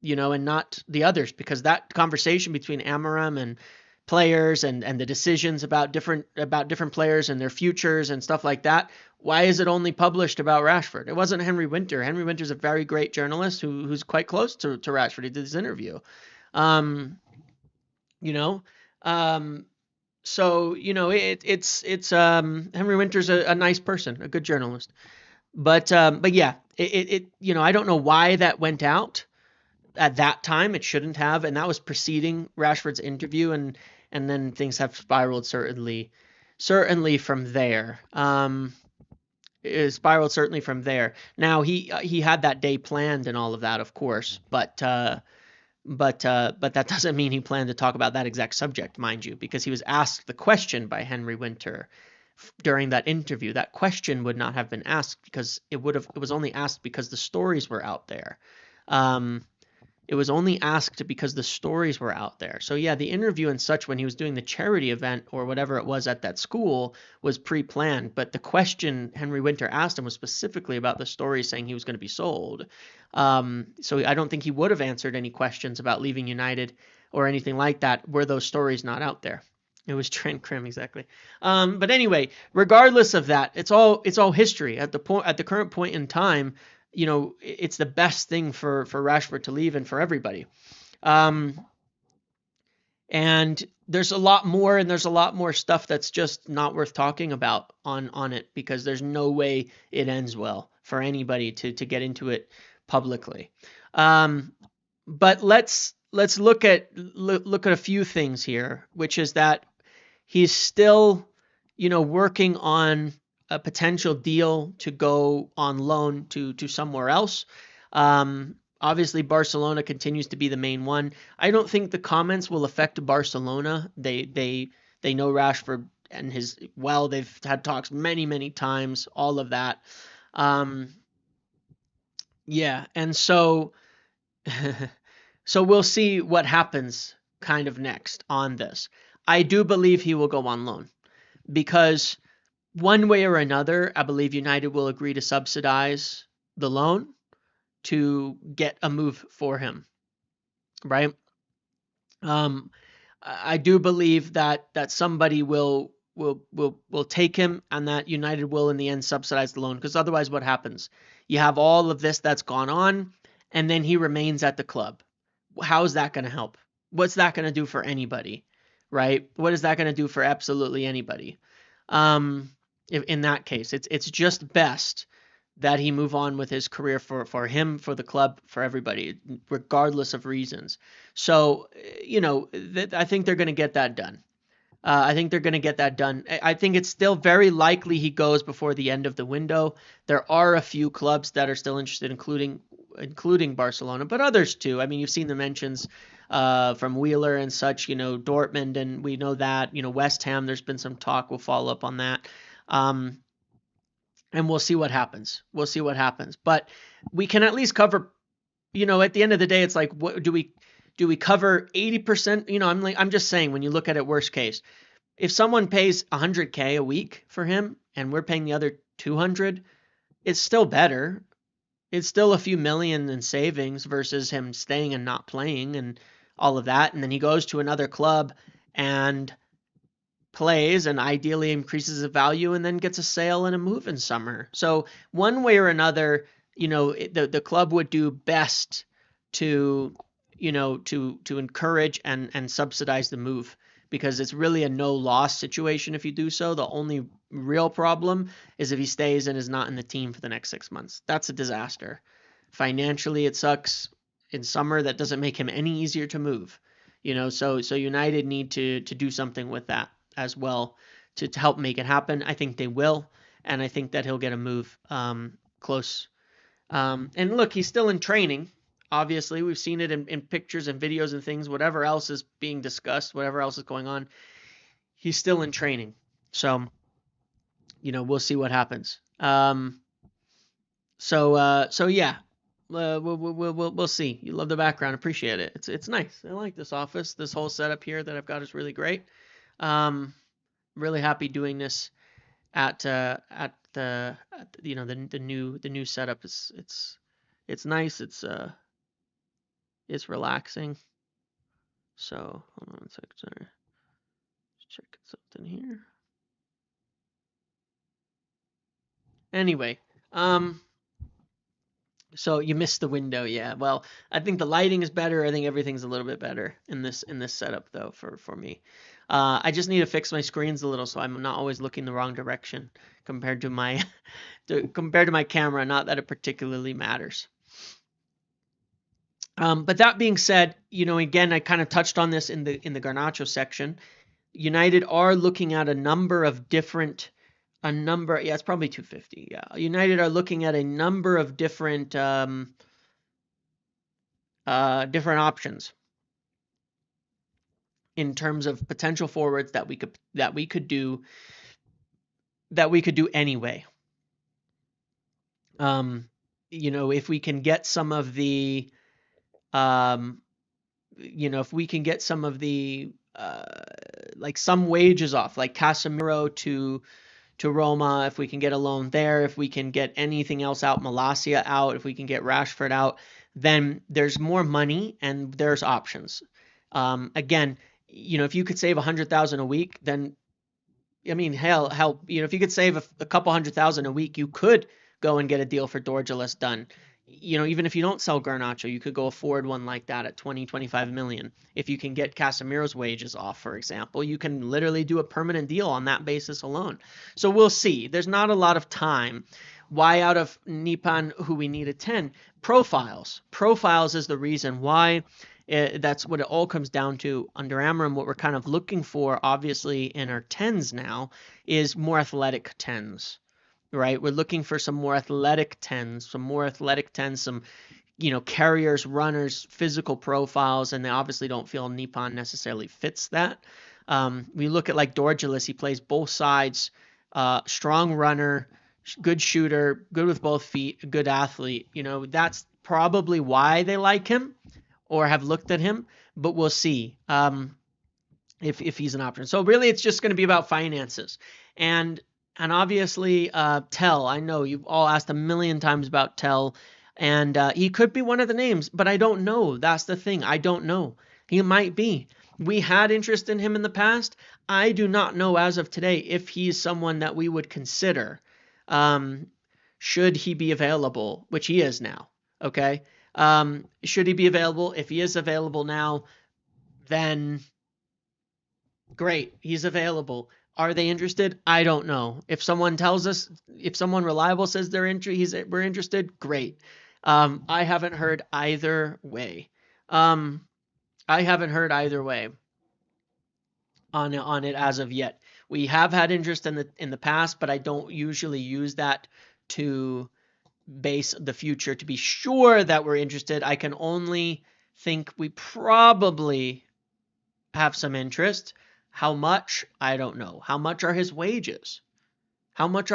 and not the others? Because that conversation between Amaram and players and the decisions about different players and their futures and stuff like that. Why is it only published about Rashford? It wasn't Henry Winter. Henry Winter's a very great journalist who's quite close to Rashford. He did this interview. You know, so it's Henry Winter's a nice person, a good journalist. But yeah, I don't know why that went out at that time. It shouldn't have, and that was preceding Rashford's interview, and then things have spiraled certainly from there. It spiraled certainly from there. Now he had that day planned and all of that, of course, but that doesn't mean he planned to talk about that exact subject, mind you, because he was asked the question by Henry Winter during that interview. That question would not have been asked because it was only asked because the stories were out there. It was only asked because the stories were out there. So yeah, the interview and such when he was doing the charity event or whatever it was at that school was pre-planned. But the question Henry Winter asked him was specifically about the stories saying he was going to be sold. So I don't think he would have answered any questions about leaving United or anything like that were those stories not out there. It was Trent Krim, exactly. But anyway, regardless of that, it's all history at the current point in time. It's the best thing for Rashford to leave and for everybody. And there's a lot more stuff that's just not worth talking about on it because there's no way it ends well for anybody to get into it publicly. But let's look at a few things here, which is that he's still, working on a potential deal to go on loan to somewhere else. Obviously, Barcelona continues to be the main one. I don't think the comments will affect Barcelona. They know Rashford and they've had talks many times, all of that. Yeah, and so so we'll see what happens kind of next on this. I do believe he will go on loan because one way or another, I believe United will agree to subsidize the loan to get a move for him, right? I do believe that somebody will take him, and that United will in the end subsidize the loan. Because otherwise, what happens? You have all of this that's gone on, and then he remains at the club. How is that going to help? What's that going to do for anybody, right? What is that going to do for absolutely anybody? In that case, it's just best that he move on with his career for him, for the club, for everybody, regardless of reasons. So, I think they're going to get that done. I think they're going to get that done. I think it's still very likely he goes before the end of the window. There are a few clubs that are still interested, including Barcelona, but others too. I mean, you've seen the mentions from Wheeler and such, Dortmund, and we know that, West Ham, there's been some talk. We'll follow up on that. And we'll see what happens. But we can at least cover, at the end of the day, it's like, what do we cover 80%? I'm just saying, when you look at it worst case, if someone pays $100K a week for him and we're paying the other 200, it's still better. It's still a few million in savings versus him staying and not playing and all of that. And then he goes to another club and plays and ideally increases the value and then gets a sale and a move in summer. So one way or another, the club would do best to to encourage and subsidize the move, because it's really a no loss situation if you do so. The only real problem is if he stays and is not in the team for the next 6 months. That's a disaster. Financially, it sucks. In summer, that doesn't make him any easier to move. So United need to do something with that as well to help make it happen. I think they will, and I think that he'll get a move close. And look, he's still in training. Obviously, we've seen it in pictures and videos and things. Whatever else is being discussed, whatever else is going on, he's still in training. So, we'll see what happens. So yeah, we'll see. You love the background, appreciate it. It's nice. I like this office. This whole setup here that I've got is really great. Really happy doing this at the new setup. It's nice. It's relaxing. So hold on a second. Sorry, just checking something here. Anyway, so you missed the window, yeah. Well, I think the lighting is better. I think everything's a little bit better in this setup though for me. I just need to fix my screens a little so I'm not always looking the wrong direction compared to my camera. Not that it particularly matters. But that being said, again, I kind of touched on this in the Garnacho section. United are looking at a number, yeah, it's probably 250. Yeah. United are looking at a number of different options in terms of potential forwards that we could do anyway. If we can get some of the if we can get some of the like some wages off, like Casemiro to Roma, if we can get a loan there, if we can get anything else out, Malacia out, if we can get Rashford out, then there's more money and there's options. Again, if you could save 100,000 a week, then I mean, hell, if you could save a couple 100,000 a week, you could go and get a deal for Dorgu done. Even if you don't sell Garnacho, you could go afford one like that at 20-25 million. If you can get Casemiro's wages off, for example, you can literally do a permanent deal on that basis alone. So we'll see. There's not a lot of time. Why out of Nipan, who we need at 10? Profiles. Profiles is the reason why. That's what it all comes down to under Amram. What we're kind of looking for, obviously, in our 10s now is more athletic 10s. Right, we're looking for some more athletic 10s, some carriers, runners, physical profiles, and they obviously don't feel Nipan necessarily fits that. We look at like Dorgu, he plays both sides, strong runner, good shooter, good with both feet, good athlete. That's probably why they like him or have looked at him, but we'll see if he's an option. So really, it's just going to be about finances. And obviously, Tell, I know you've all asked a million times about Tell, and he could be one of the names, but I don't know. That's the thing. I don't know. He might be. We had interest in him in the past. I do not know as of today if he's someone that we would consider should he be available, which he is now. Okay. Should he be available? If he is available now, then great. He's available. Are they interested? I don't know. If someone tells us, if someone reliable says we're interested, great. I haven't heard either way. On it as of yet. We have had interest in the past, but I don't usually use that to base the future to be sure that we're interested. I can only think we probably have some interest. How much? I don't know. How much are his wages? What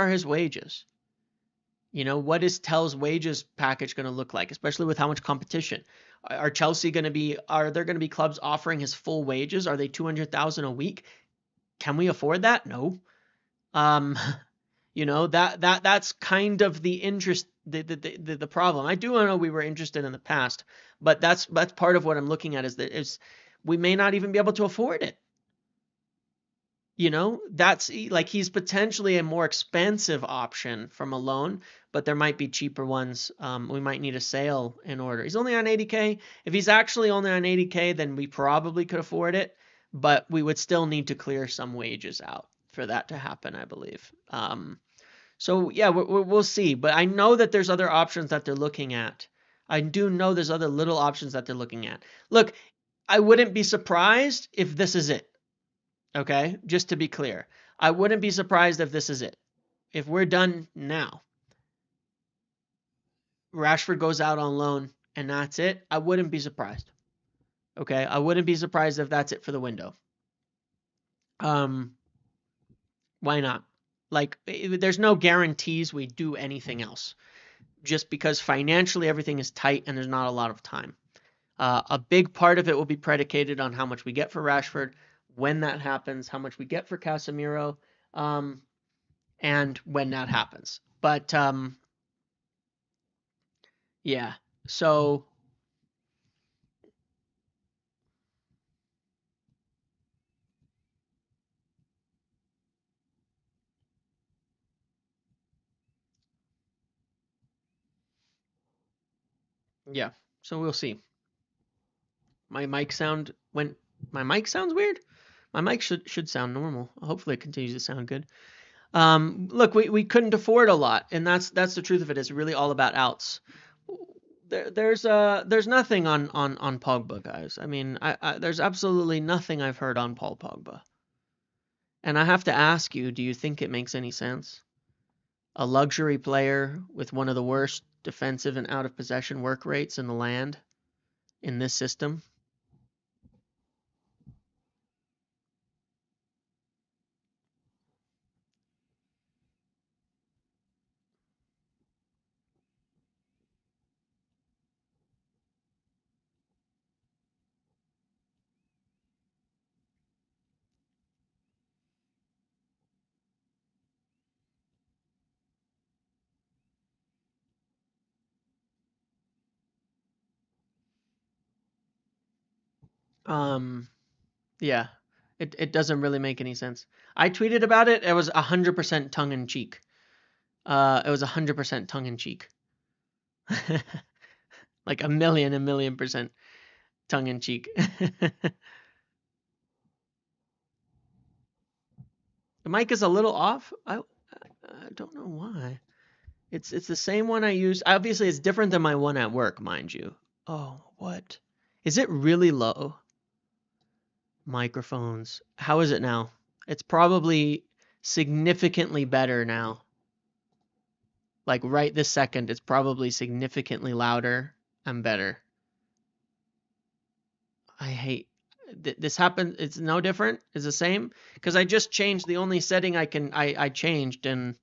is Tell's wages package going to look like, especially with how much competition? Are there going to be clubs offering his full wages? Are they 200,000 a week? Can we afford that? No. That's kind of the interest, the problem. I do know we were interested in the past, but that's part of what I'm looking at is we may not even be able to afford it. You know, that's like he's potentially a more expensive option from a loan, but there might be cheaper ones. We might need a sale in order. He's only on 80K. If he's actually only on 80K, then we probably could afford it, but we would still need to clear some wages out for that to happen, I believe. So yeah, we'll see. But I know that there's other options that they're looking at. I do know there's other little options that they're looking at. Look, I wouldn't be surprised if this is it. Okay, just to be clear, I wouldn't be surprised if this is it. If we're done now, Rashford goes out on loan and that's it, I wouldn't be surprised. Okay, I wouldn't be surprised if that's it for the window. Um, why not? Like, there's no guarantees we do anything else, just because financially everything is tight and there's not a lot of time. A big part of it will be predicated on how much we get for Rashford, when that happens, how much we get for Casemiro, and when that happens. But yeah, so yeah, so we'll see. My mic sound when my mic sounds weird. My mic should sound normal. Hopefully, it continues to sound good. Look, we couldn't afford a lot, and that's the truth of it. It's really all about outs. There's nothing on Pogba, guys. I mean, there's absolutely nothing I've heard on Paul Pogba. And I have to ask you, do you think it makes any sense? A luxury player with one of the worst defensive and out of possession work rates in the land in this system? Um, yeah, it doesn't really make any sense. I tweeted about it. It was 100% tongue in cheek. It was 100% tongue in cheek. Like a million percent tongue in cheek. The mic is a little off. I don't know why. It's the same one I use. Obviously, it's different than my one at work, mind you. Oh, what? Is it really low? Microphones. How is it now? It's probably significantly better now. Like right this second, it's probably significantly louder and better. I hate this happened. It's no different. It's the same because I just changed the only setting I changed, and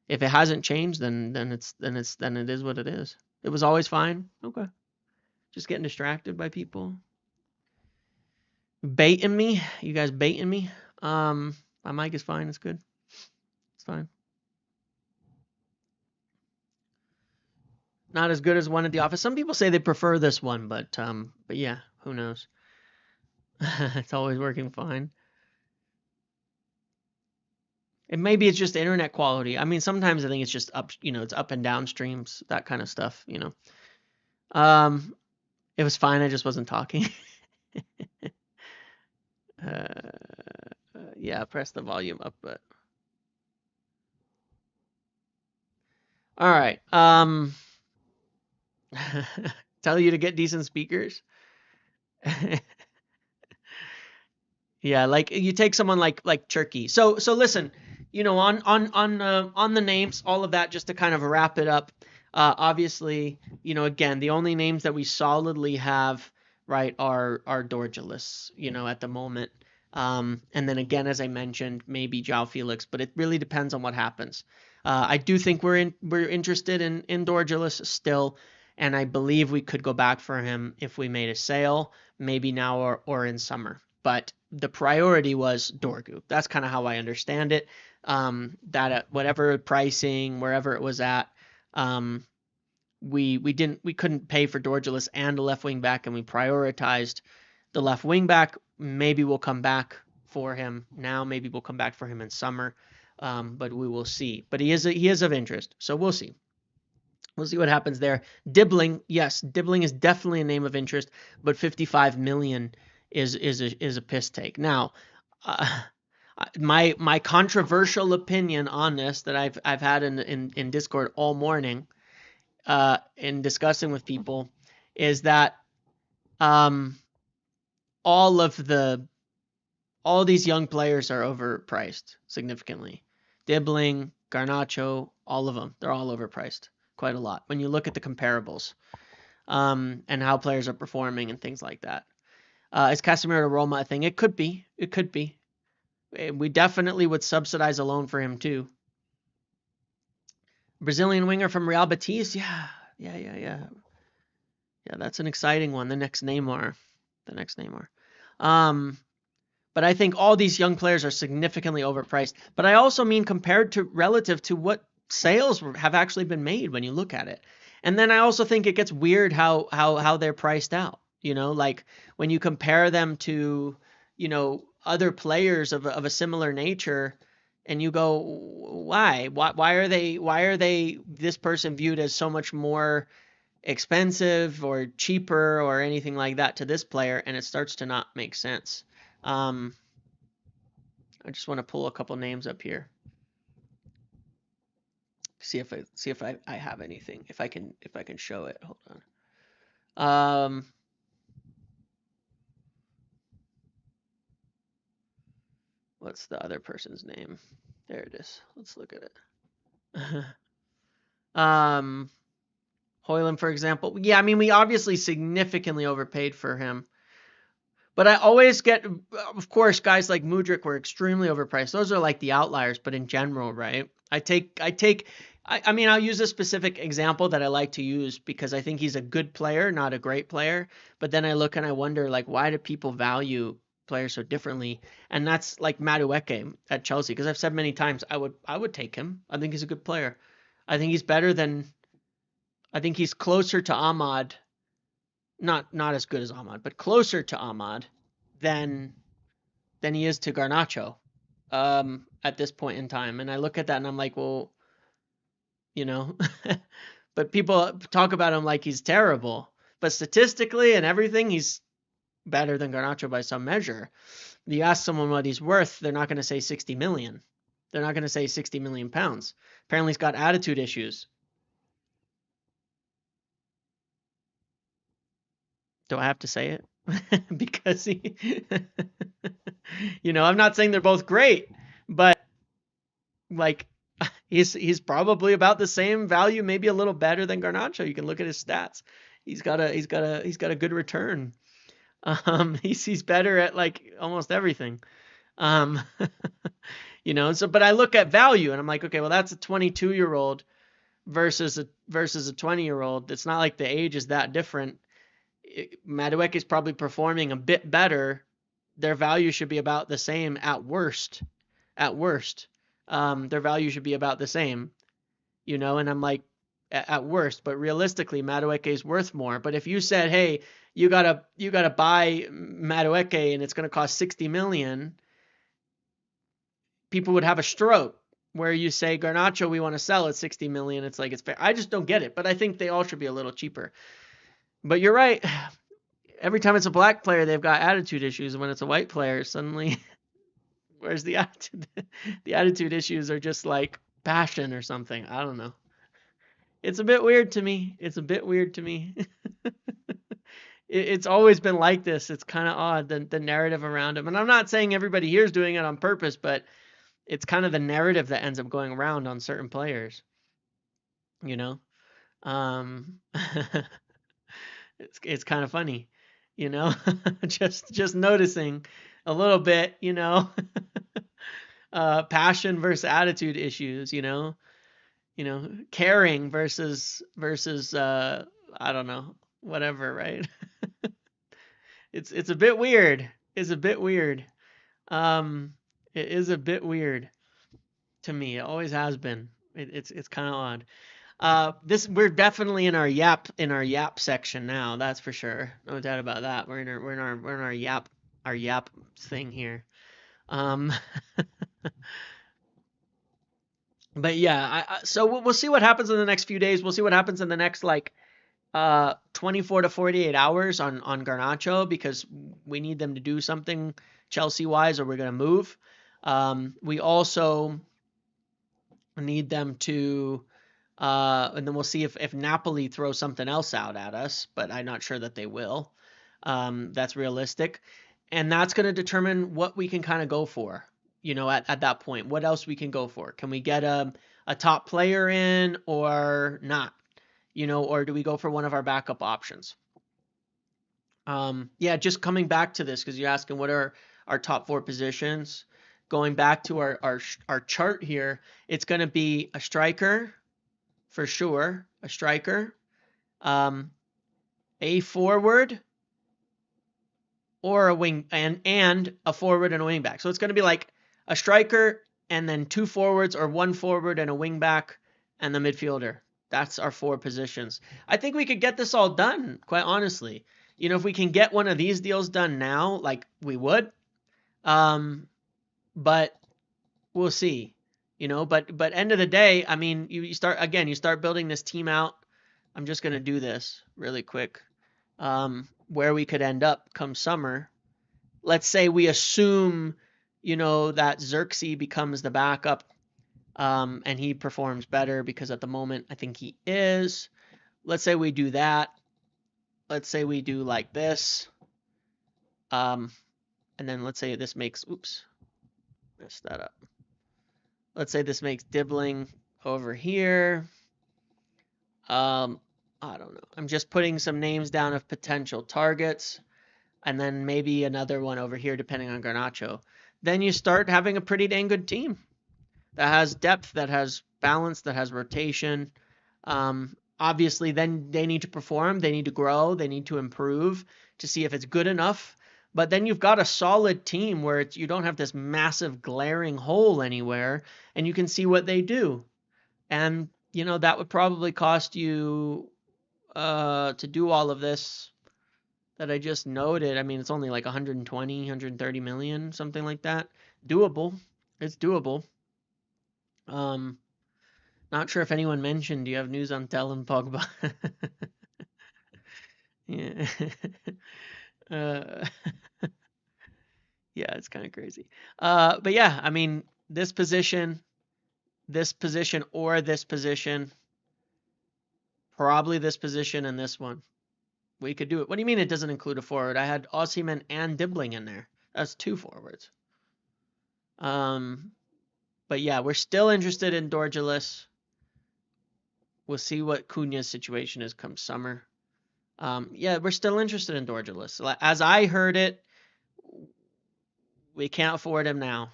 if it hasn't changed, then it is what it is. It was always fine. Okay. Just getting distracted by people baiting me. You guys baiting me. My mic is fine. It's good. It's fine. Not as good as one at the office. Some people say they prefer this one, but yeah, who knows? It's always working fine. And maybe it's just internet quality. I mean, sometimes I think it's just up, it's up and down streams, that kind of stuff. Um, it was fine. I just wasn't talking. Yeah, press the volume up, but all right. Tell you to get decent speakers. Yeah, like you take someone like Turkey. So listen, on the names, all of that, just to kind of wrap it up. Obviously, again, the only names that we solidly have right are Dorgu, at the moment. And then again, as I mentioned, maybe João Felix, but it really depends on what happens. I do think we're interested in Dorgu still, and I believe we could go back for him if we made a sale, maybe now or in summer. But the priority was Dorgu. That's kind of how I understand it. That at whatever pricing, wherever it was at, we couldn't pay for Dorgu and a left wing back, and we prioritized the left wing back. Maybe we'll come back for him now. Maybe we'll come back for him in summer, but we will see. But he is of interest, so we'll see. We'll see what happens there. Dibbling, yes, Dibbling is definitely a name of interest, but 55 million is a piss take. Now, uh, my controversial opinion on this that I've had in Discord all morning, in discussing with people, is that all these young players are overpriced significantly. Dibbling, Garnacho, all of them, they're all overpriced quite a lot when you look at the comparables, and how players are performing and things like that. Is Casemiro to Roma a thing? It could be. It could be. We definitely would subsidize a loan for him too. Brazilian winger from Real Betis, yeah. Yeah, that's an exciting one. The next Neymar. But I think all these young players are significantly overpriced. But I also mean compared to relative to what sales have actually been made when you look at it. And then I also think it gets weird how they're priced out. You know, like when you compare them to, you know, other players of a similar nature, and you go, why are they this person viewed as so much more expensive or cheaper or anything like that to this player, and it starts to not make sense. I just want to pull a couple names up here. See if I have anything. If I can show it. Hold on. What's the other person's name? There it is. Let's look at it. Hoyland, for example. Yeah, I mean, we obviously significantly overpaid for him. But I always get, of course, guys like Mudryk were extremely overpriced. Those are like the outliers, but in general, right? I mean, I'll use a specific example that I like to use because I think he's a good player, not a great player. But then I look and I wonder, like, why do people value players so differently? And that's like Madueke at Chelsea, because I've said many times I would take him. I think he's a good player. I think he's closer to Ahmad. Not as good as Ahmad, but closer to Ahmad than he is to Garnacho at this point in time. And I look at that and I'm like, well, you know, but people talk about him like he's terrible. But statistically and everything, he's better than Garnacho by some measure. You ask someone what he's worth, they're not going to say 60 million. They're not going to say 60 million pounds. Apparently he's got attitude issues. Do I have to say it? Because he, you know, I'm not saying they're both great, but like he's probably about the same value, maybe a little better than Garnacho. You can look at his stats. He's got a good return. He's better at like almost everything. You know, so but I look at value and I'm like, okay, well that's a 22-year-old versus a 20-year-old. It's not like the age is that different. Madueke is probably performing a bit better. Their value should be about the same at worst. Their value should be about the same, you know, and I'm like, at worst, but realistically, Madueke is worth more. But if you said, hey, you gotta buy Madueke and it's gonna cost 60 million, people would have a stroke. Where you say Garnacho, we want to sell at 60 million, it's like it's fair. I just don't get it, but I think they all should be a little cheaper. But you're right. Every time it's a black player, they've got attitude issues. And when it's a white player, suddenly, where's the attitude? The attitude issues are just like passion or something. I don't know. It's a bit weird to me. It's always been like this. It's kind of odd, the narrative around him. And I'm not saying everybody here is doing it on purpose, but it's kind of the narrative that ends up going around on certain players. You know? It's kind of funny, you know, just noticing a little bit, you know, passion versus attitude issues, you know, caring versus I don't know, whatever, right? It's a bit weird. It is a bit weird to me. It always has been. It's kind of odd. We're definitely in our yap section now. That's for sure. No doubt about that. We're in our yap thing here. Um, but yeah, so we'll see what happens in the next few days. We'll see what happens in the next like 24 to 48 hours on Garnacho, because we need them to do something Chelsea wise, or we're gonna move. We also need them to and then we'll see if Napoli throws something else out at us, but I'm not sure that they will. That's realistic. And that's going to determine what we can kind of go for, at that point. What else we can go for? Can we get a top player in or not? Or do we go for one of our backup options? Yeah, just coming back to this, because you're asking what are our top four positions. Going back to our chart here, it's going to be a striker, for sure, a striker, a forward, or a wing, and a forward and a wing back. So it's going to be like a striker and then two forwards, or one forward and a wing back and the midfielder. That's our four positions. I think we could get this all done, quite honestly. If we can get one of these deals done now, like we would. But we'll see. But end of the day, I mean, you start building this team out. I'm just gonna do this really quick. Where we could end up come summer. Let's say we assume, that Xerxes becomes the backup, and he performs better, because at the moment I think he is. Let's say we do that. Let's say we do like this. And then let's say this makes, oops, messed that up. Let's say this makes Dibbling over here. I don't know. I'm just putting some names down of potential targets, and then maybe another one over here, depending on Garnacho. Then you start having a pretty dang good team that has depth, that has balance, that has rotation. Obviously, then they need to perform, they need to grow, they need to improve to see if it's good enough. But then you've got a solid team where you don't have this massive glaring hole anywhere, and you can see what they do. And, that would probably cost you to do all of this that I just noted. I mean, it's only like 120, 130 million, something like that. Doable. It's doable. Not sure if anyone mentioned, do you have news on Dell and Pogba? Yeah. uh, yeah, it's kind of crazy. But yeah, I mean, this position, or this position, probably this position and this one. We could do it. What do you mean it doesn't include a forward? I had Osimhen and Dibbling in there. That's two forwards. But yeah, we're still interested in Dorgu. We'll see what Cunha's situation is come summer. Yeah, we're still interested in Dorgu. As I heard it, we can't afford him now.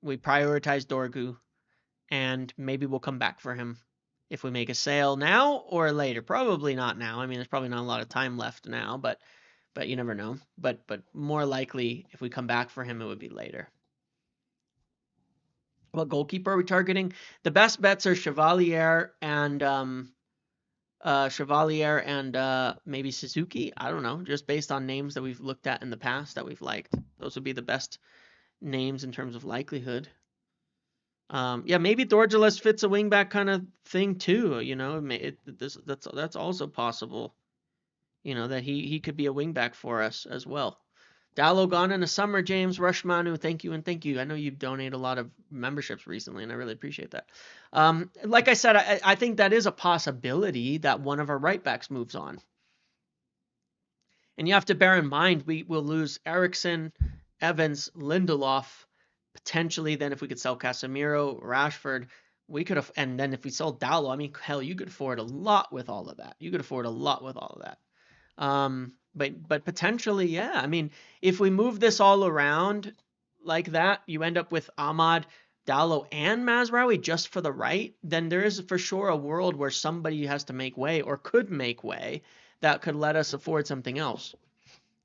We prioritize Dorgu, and maybe we'll come back for him if we make a sale now or later. Probably not now. I mean, there's probably not a lot of time left now, but you never know. But more likely, if we come back for him, it would be later. What goalkeeper are we targeting? The best bets are Chevalier and maybe Suzuki. I don't know, just based on names that we've looked at in the past that we've liked. Those would be the best names in terms of likelihood. Yeah, maybe Dorgu fits a wingback kind of thing too. That's also possible. That he could be a wingback for us as well. Dallo gone in the summer, James Rushmanu. Thank you and thank you. I know you've donated a lot of memberships recently, and I really appreciate that. Like I said, I think that is a possibility that one of our right backs moves on. And you have to bear in mind we will lose Eriksson, Evans, Lindelof, potentially. Then if we could sell Casemiro, Rashford, we could have. And then if we sell Dallo, I mean, hell, you could afford a lot with all of that. But potentially, yeah. I mean, if we move this all around like that, you end up with Ahmad, Dallo, and Mazraoui just for the right, then there is for sure a world where somebody has to make way, or could make way, that could let us afford something else.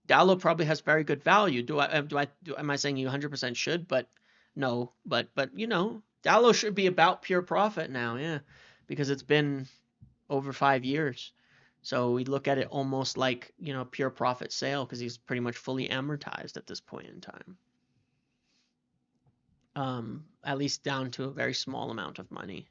Dallo probably has very good value. Am I saying you 100% should? But no. But Dallo should be about pure profit now, yeah, because it's been over 5 years. So we look at it almost like, pure profit sale, because he's pretty much fully amortized at this point in time. at least down to a very small amount of money.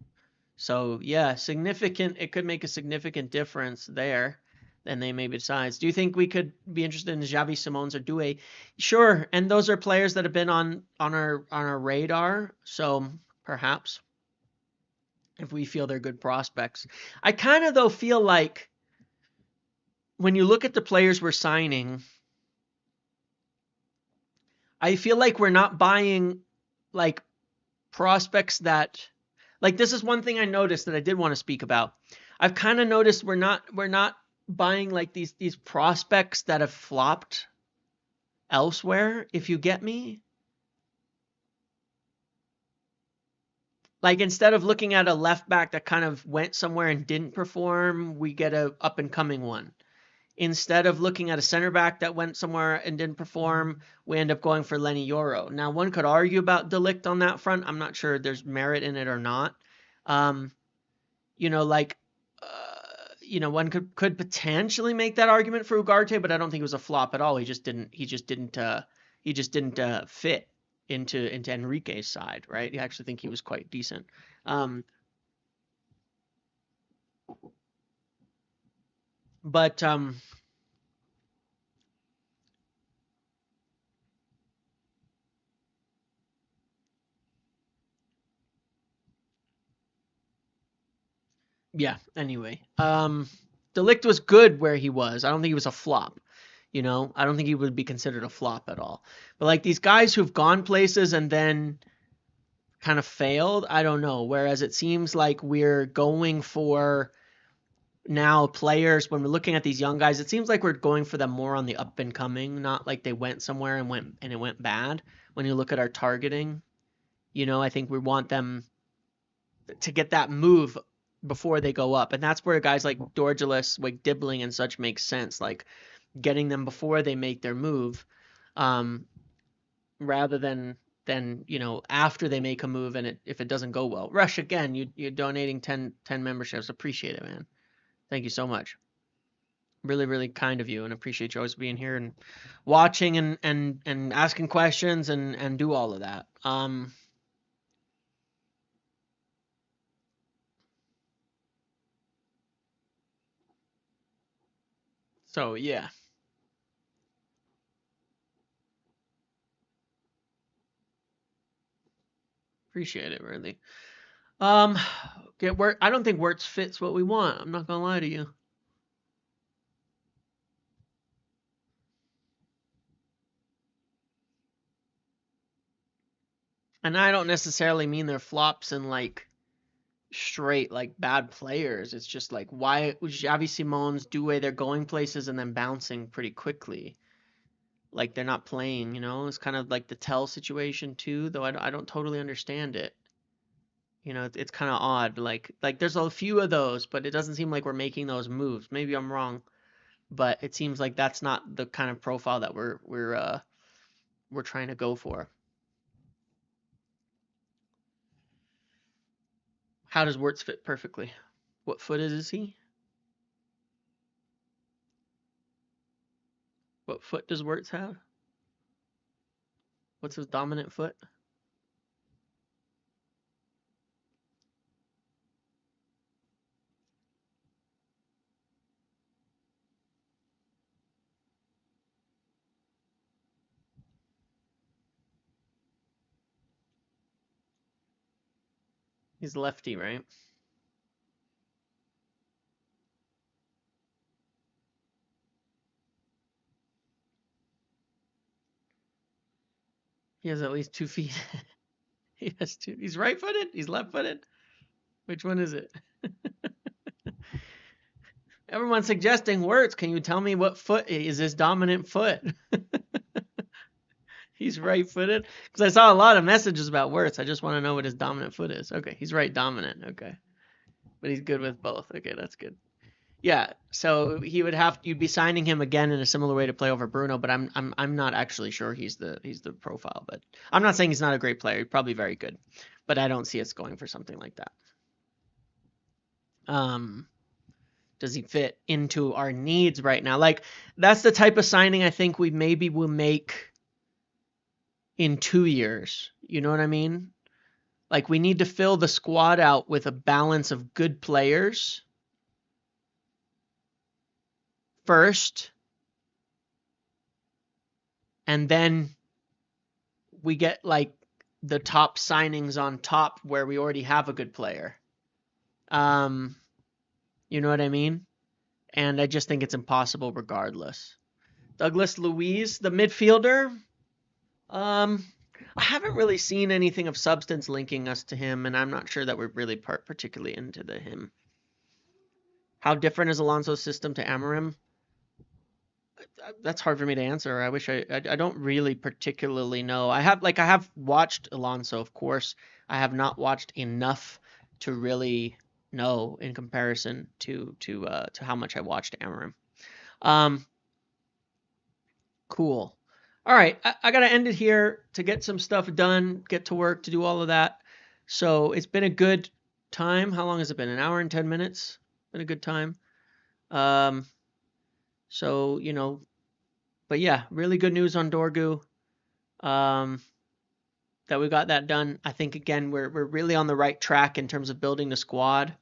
So yeah, significant. It could make a significant difference there. Then they maybe decides. Do you think we could be interested in Xavi Simons or Doué? Sure, and those are players that have been on our radar. So perhaps if we feel they're good prospects, I kind of though feel like when you look at the players we're signing, I feel like we're not buying like prospects that like this is one thing I noticed that I did want to speak about. I've kind of noticed we're not buying like these prospects that have flopped elsewhere, if you get me. Like instead of looking at a left back that kind of went somewhere and didn't perform, we get a up and coming one. Instead of looking at a center back that went somewhere and didn't perform, we end up going for Lenny Yoro. Now, one could argue about De Ligt on that front. I'm not sure there's merit in it or not. Um, you know, like, one could potentially make that argument for Ugarte, but I don't think it was a flop at all. He just didn't fit into Enrique's side, right? I actually think he was quite decent. But yeah, anyway. De Ligt was good where he was. I don't think he was a flop. I don't think he would be considered a flop at all. But like these guys who've gone places and then kind of failed, I don't know. Whereas it seems like we're going for now players when we're looking at these young guys, it seems like we're going for them more on the up and coming, not like they went somewhere and it went bad. When you look at our targeting, I think we want them to get that move before they go up. And that's where guys like Dorgu, like Dibbling and such make sense. Like getting them before they make their move, rather than after they make a move and if it doesn't go well. Rush, again, you're donating 10 memberships. Appreciate it, man. Thank you so much. Really, really kind of you, and appreciate you always being here and watching and asking questions and do all of that. So yeah. Appreciate it, really. I don't think Wirtz fits what we want. I'm not gonna lie to you. And I don't necessarily mean they're flops and like straight like bad players. It's just like why Xavi Simons Doué, they're going places and then bouncing pretty quickly. Like they're not playing, It's kind of like the Tell situation too, though I don't totally understand it. It's kind of odd. Like there's a few of those, but it doesn't seem like we're making those moves. Maybe I'm wrong, but it seems like that's not the kind of profile that we're trying to go for. How does Wirtz fit perfectly? What foot is he? What foot does Wirtz have? What's his dominant foot? He's lefty, right? He has at least 2 feet. He has two. He's right-footed? He's left-footed? Which one is it? Everyone's suggesting Wirtz. Can you tell me what foot is his dominant foot? He's right-footed? Because I saw a lot of messages about Wirtz. I just want to know what his dominant foot is. Okay, he's right dominant. Okay. But he's good with both. Okay, that's good. Yeah, so you'd be signing him again in a similar way to play over Bruno, but I'm not actually sure he's the profile. But I'm not saying he's not a great player. He's probably very good, but I don't see us going for something like that. Does he fit into our needs right now? Like that's the type of signing I think we maybe will make in 2 years. You know what I mean? Like, we need to fill the squad out with a balance of good players first, and then we get like the top signings on top where we already have a good player. You know what I mean? And I just think it's impossible regardless. Douglas Luiz, the midfielder. I haven't really seen anything of substance linking us to him, and I'm not sure that we're really particularly into him. How different is Alonso's system to Amorim? That's hard for me to answer. I wish I don't really particularly know. I have watched Alonso, of course. I have not watched enough to really know in comparison to how much I watched Amorim. Cool. All right, I got to end it here to get some stuff done, get to work, to do all of that. So it's been a good time. How long has it been? An hour and 10 minutes? Been a good time. So, you know, but yeah, really good news on Dorgu. That we got that done. I think, again, we're really on the right track in terms of building the squad.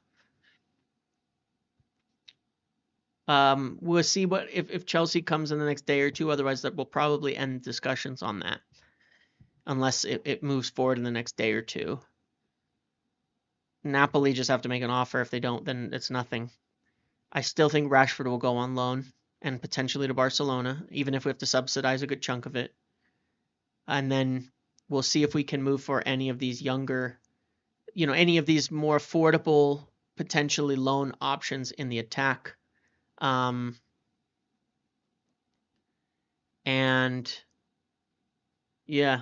We'll see what if Chelsea comes in the next day or two. Otherwise, that will probably end discussions on that, unless it moves forward in the next day or two. Napoli just have to make an offer. If they don't, then it's nothing. I still think Rashford will go on loan and potentially to Barcelona, even if we have to subsidize a good chunk of it. And then we'll see if we can move for any of these younger, you know, any of these more affordable, potentially loan options in the attack. And yeah,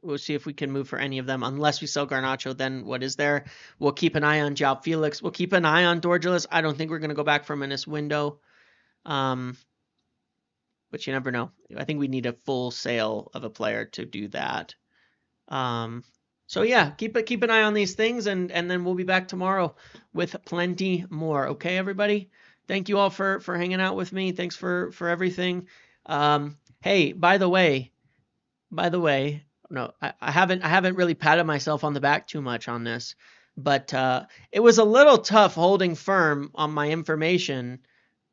we'll see if we can move for any of them. Unless we sell Garnacho, then what is there? We'll keep an eye on João Felix. We'll keep an eye on Dorgu. I don't think we're going to go back from in this window. But you never know. I think we need a full sale of a player to do that. So yeah, keep an eye on these things, and then we'll be back tomorrow with plenty more. Okay, everybody? Thank you all for hanging out with me. Thanks for everything. Hey, by the way, no, I haven't really patted myself on the back too much on this, but it was a little tough holding firm on my information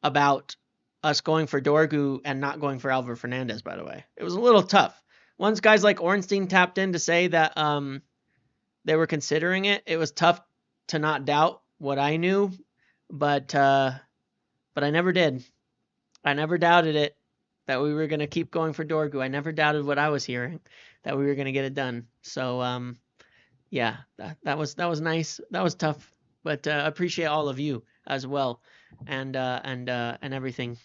about us going for Dorgu and not going for Alvaro Fernandez, by the way. It was a little tough. Once guys like Ornstein tapped in to say that they were considering it, it was tough to not doubt what I knew, but I never did. I never doubted it, that we were going to keep going for Dorgu. I never doubted what I was hearing, that we were going to get it done. So yeah, that was nice. That was tough, but appreciate all of you as well, and everything.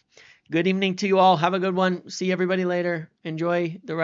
Good evening to you all. Have a good one. See everybody later. Enjoy the rest.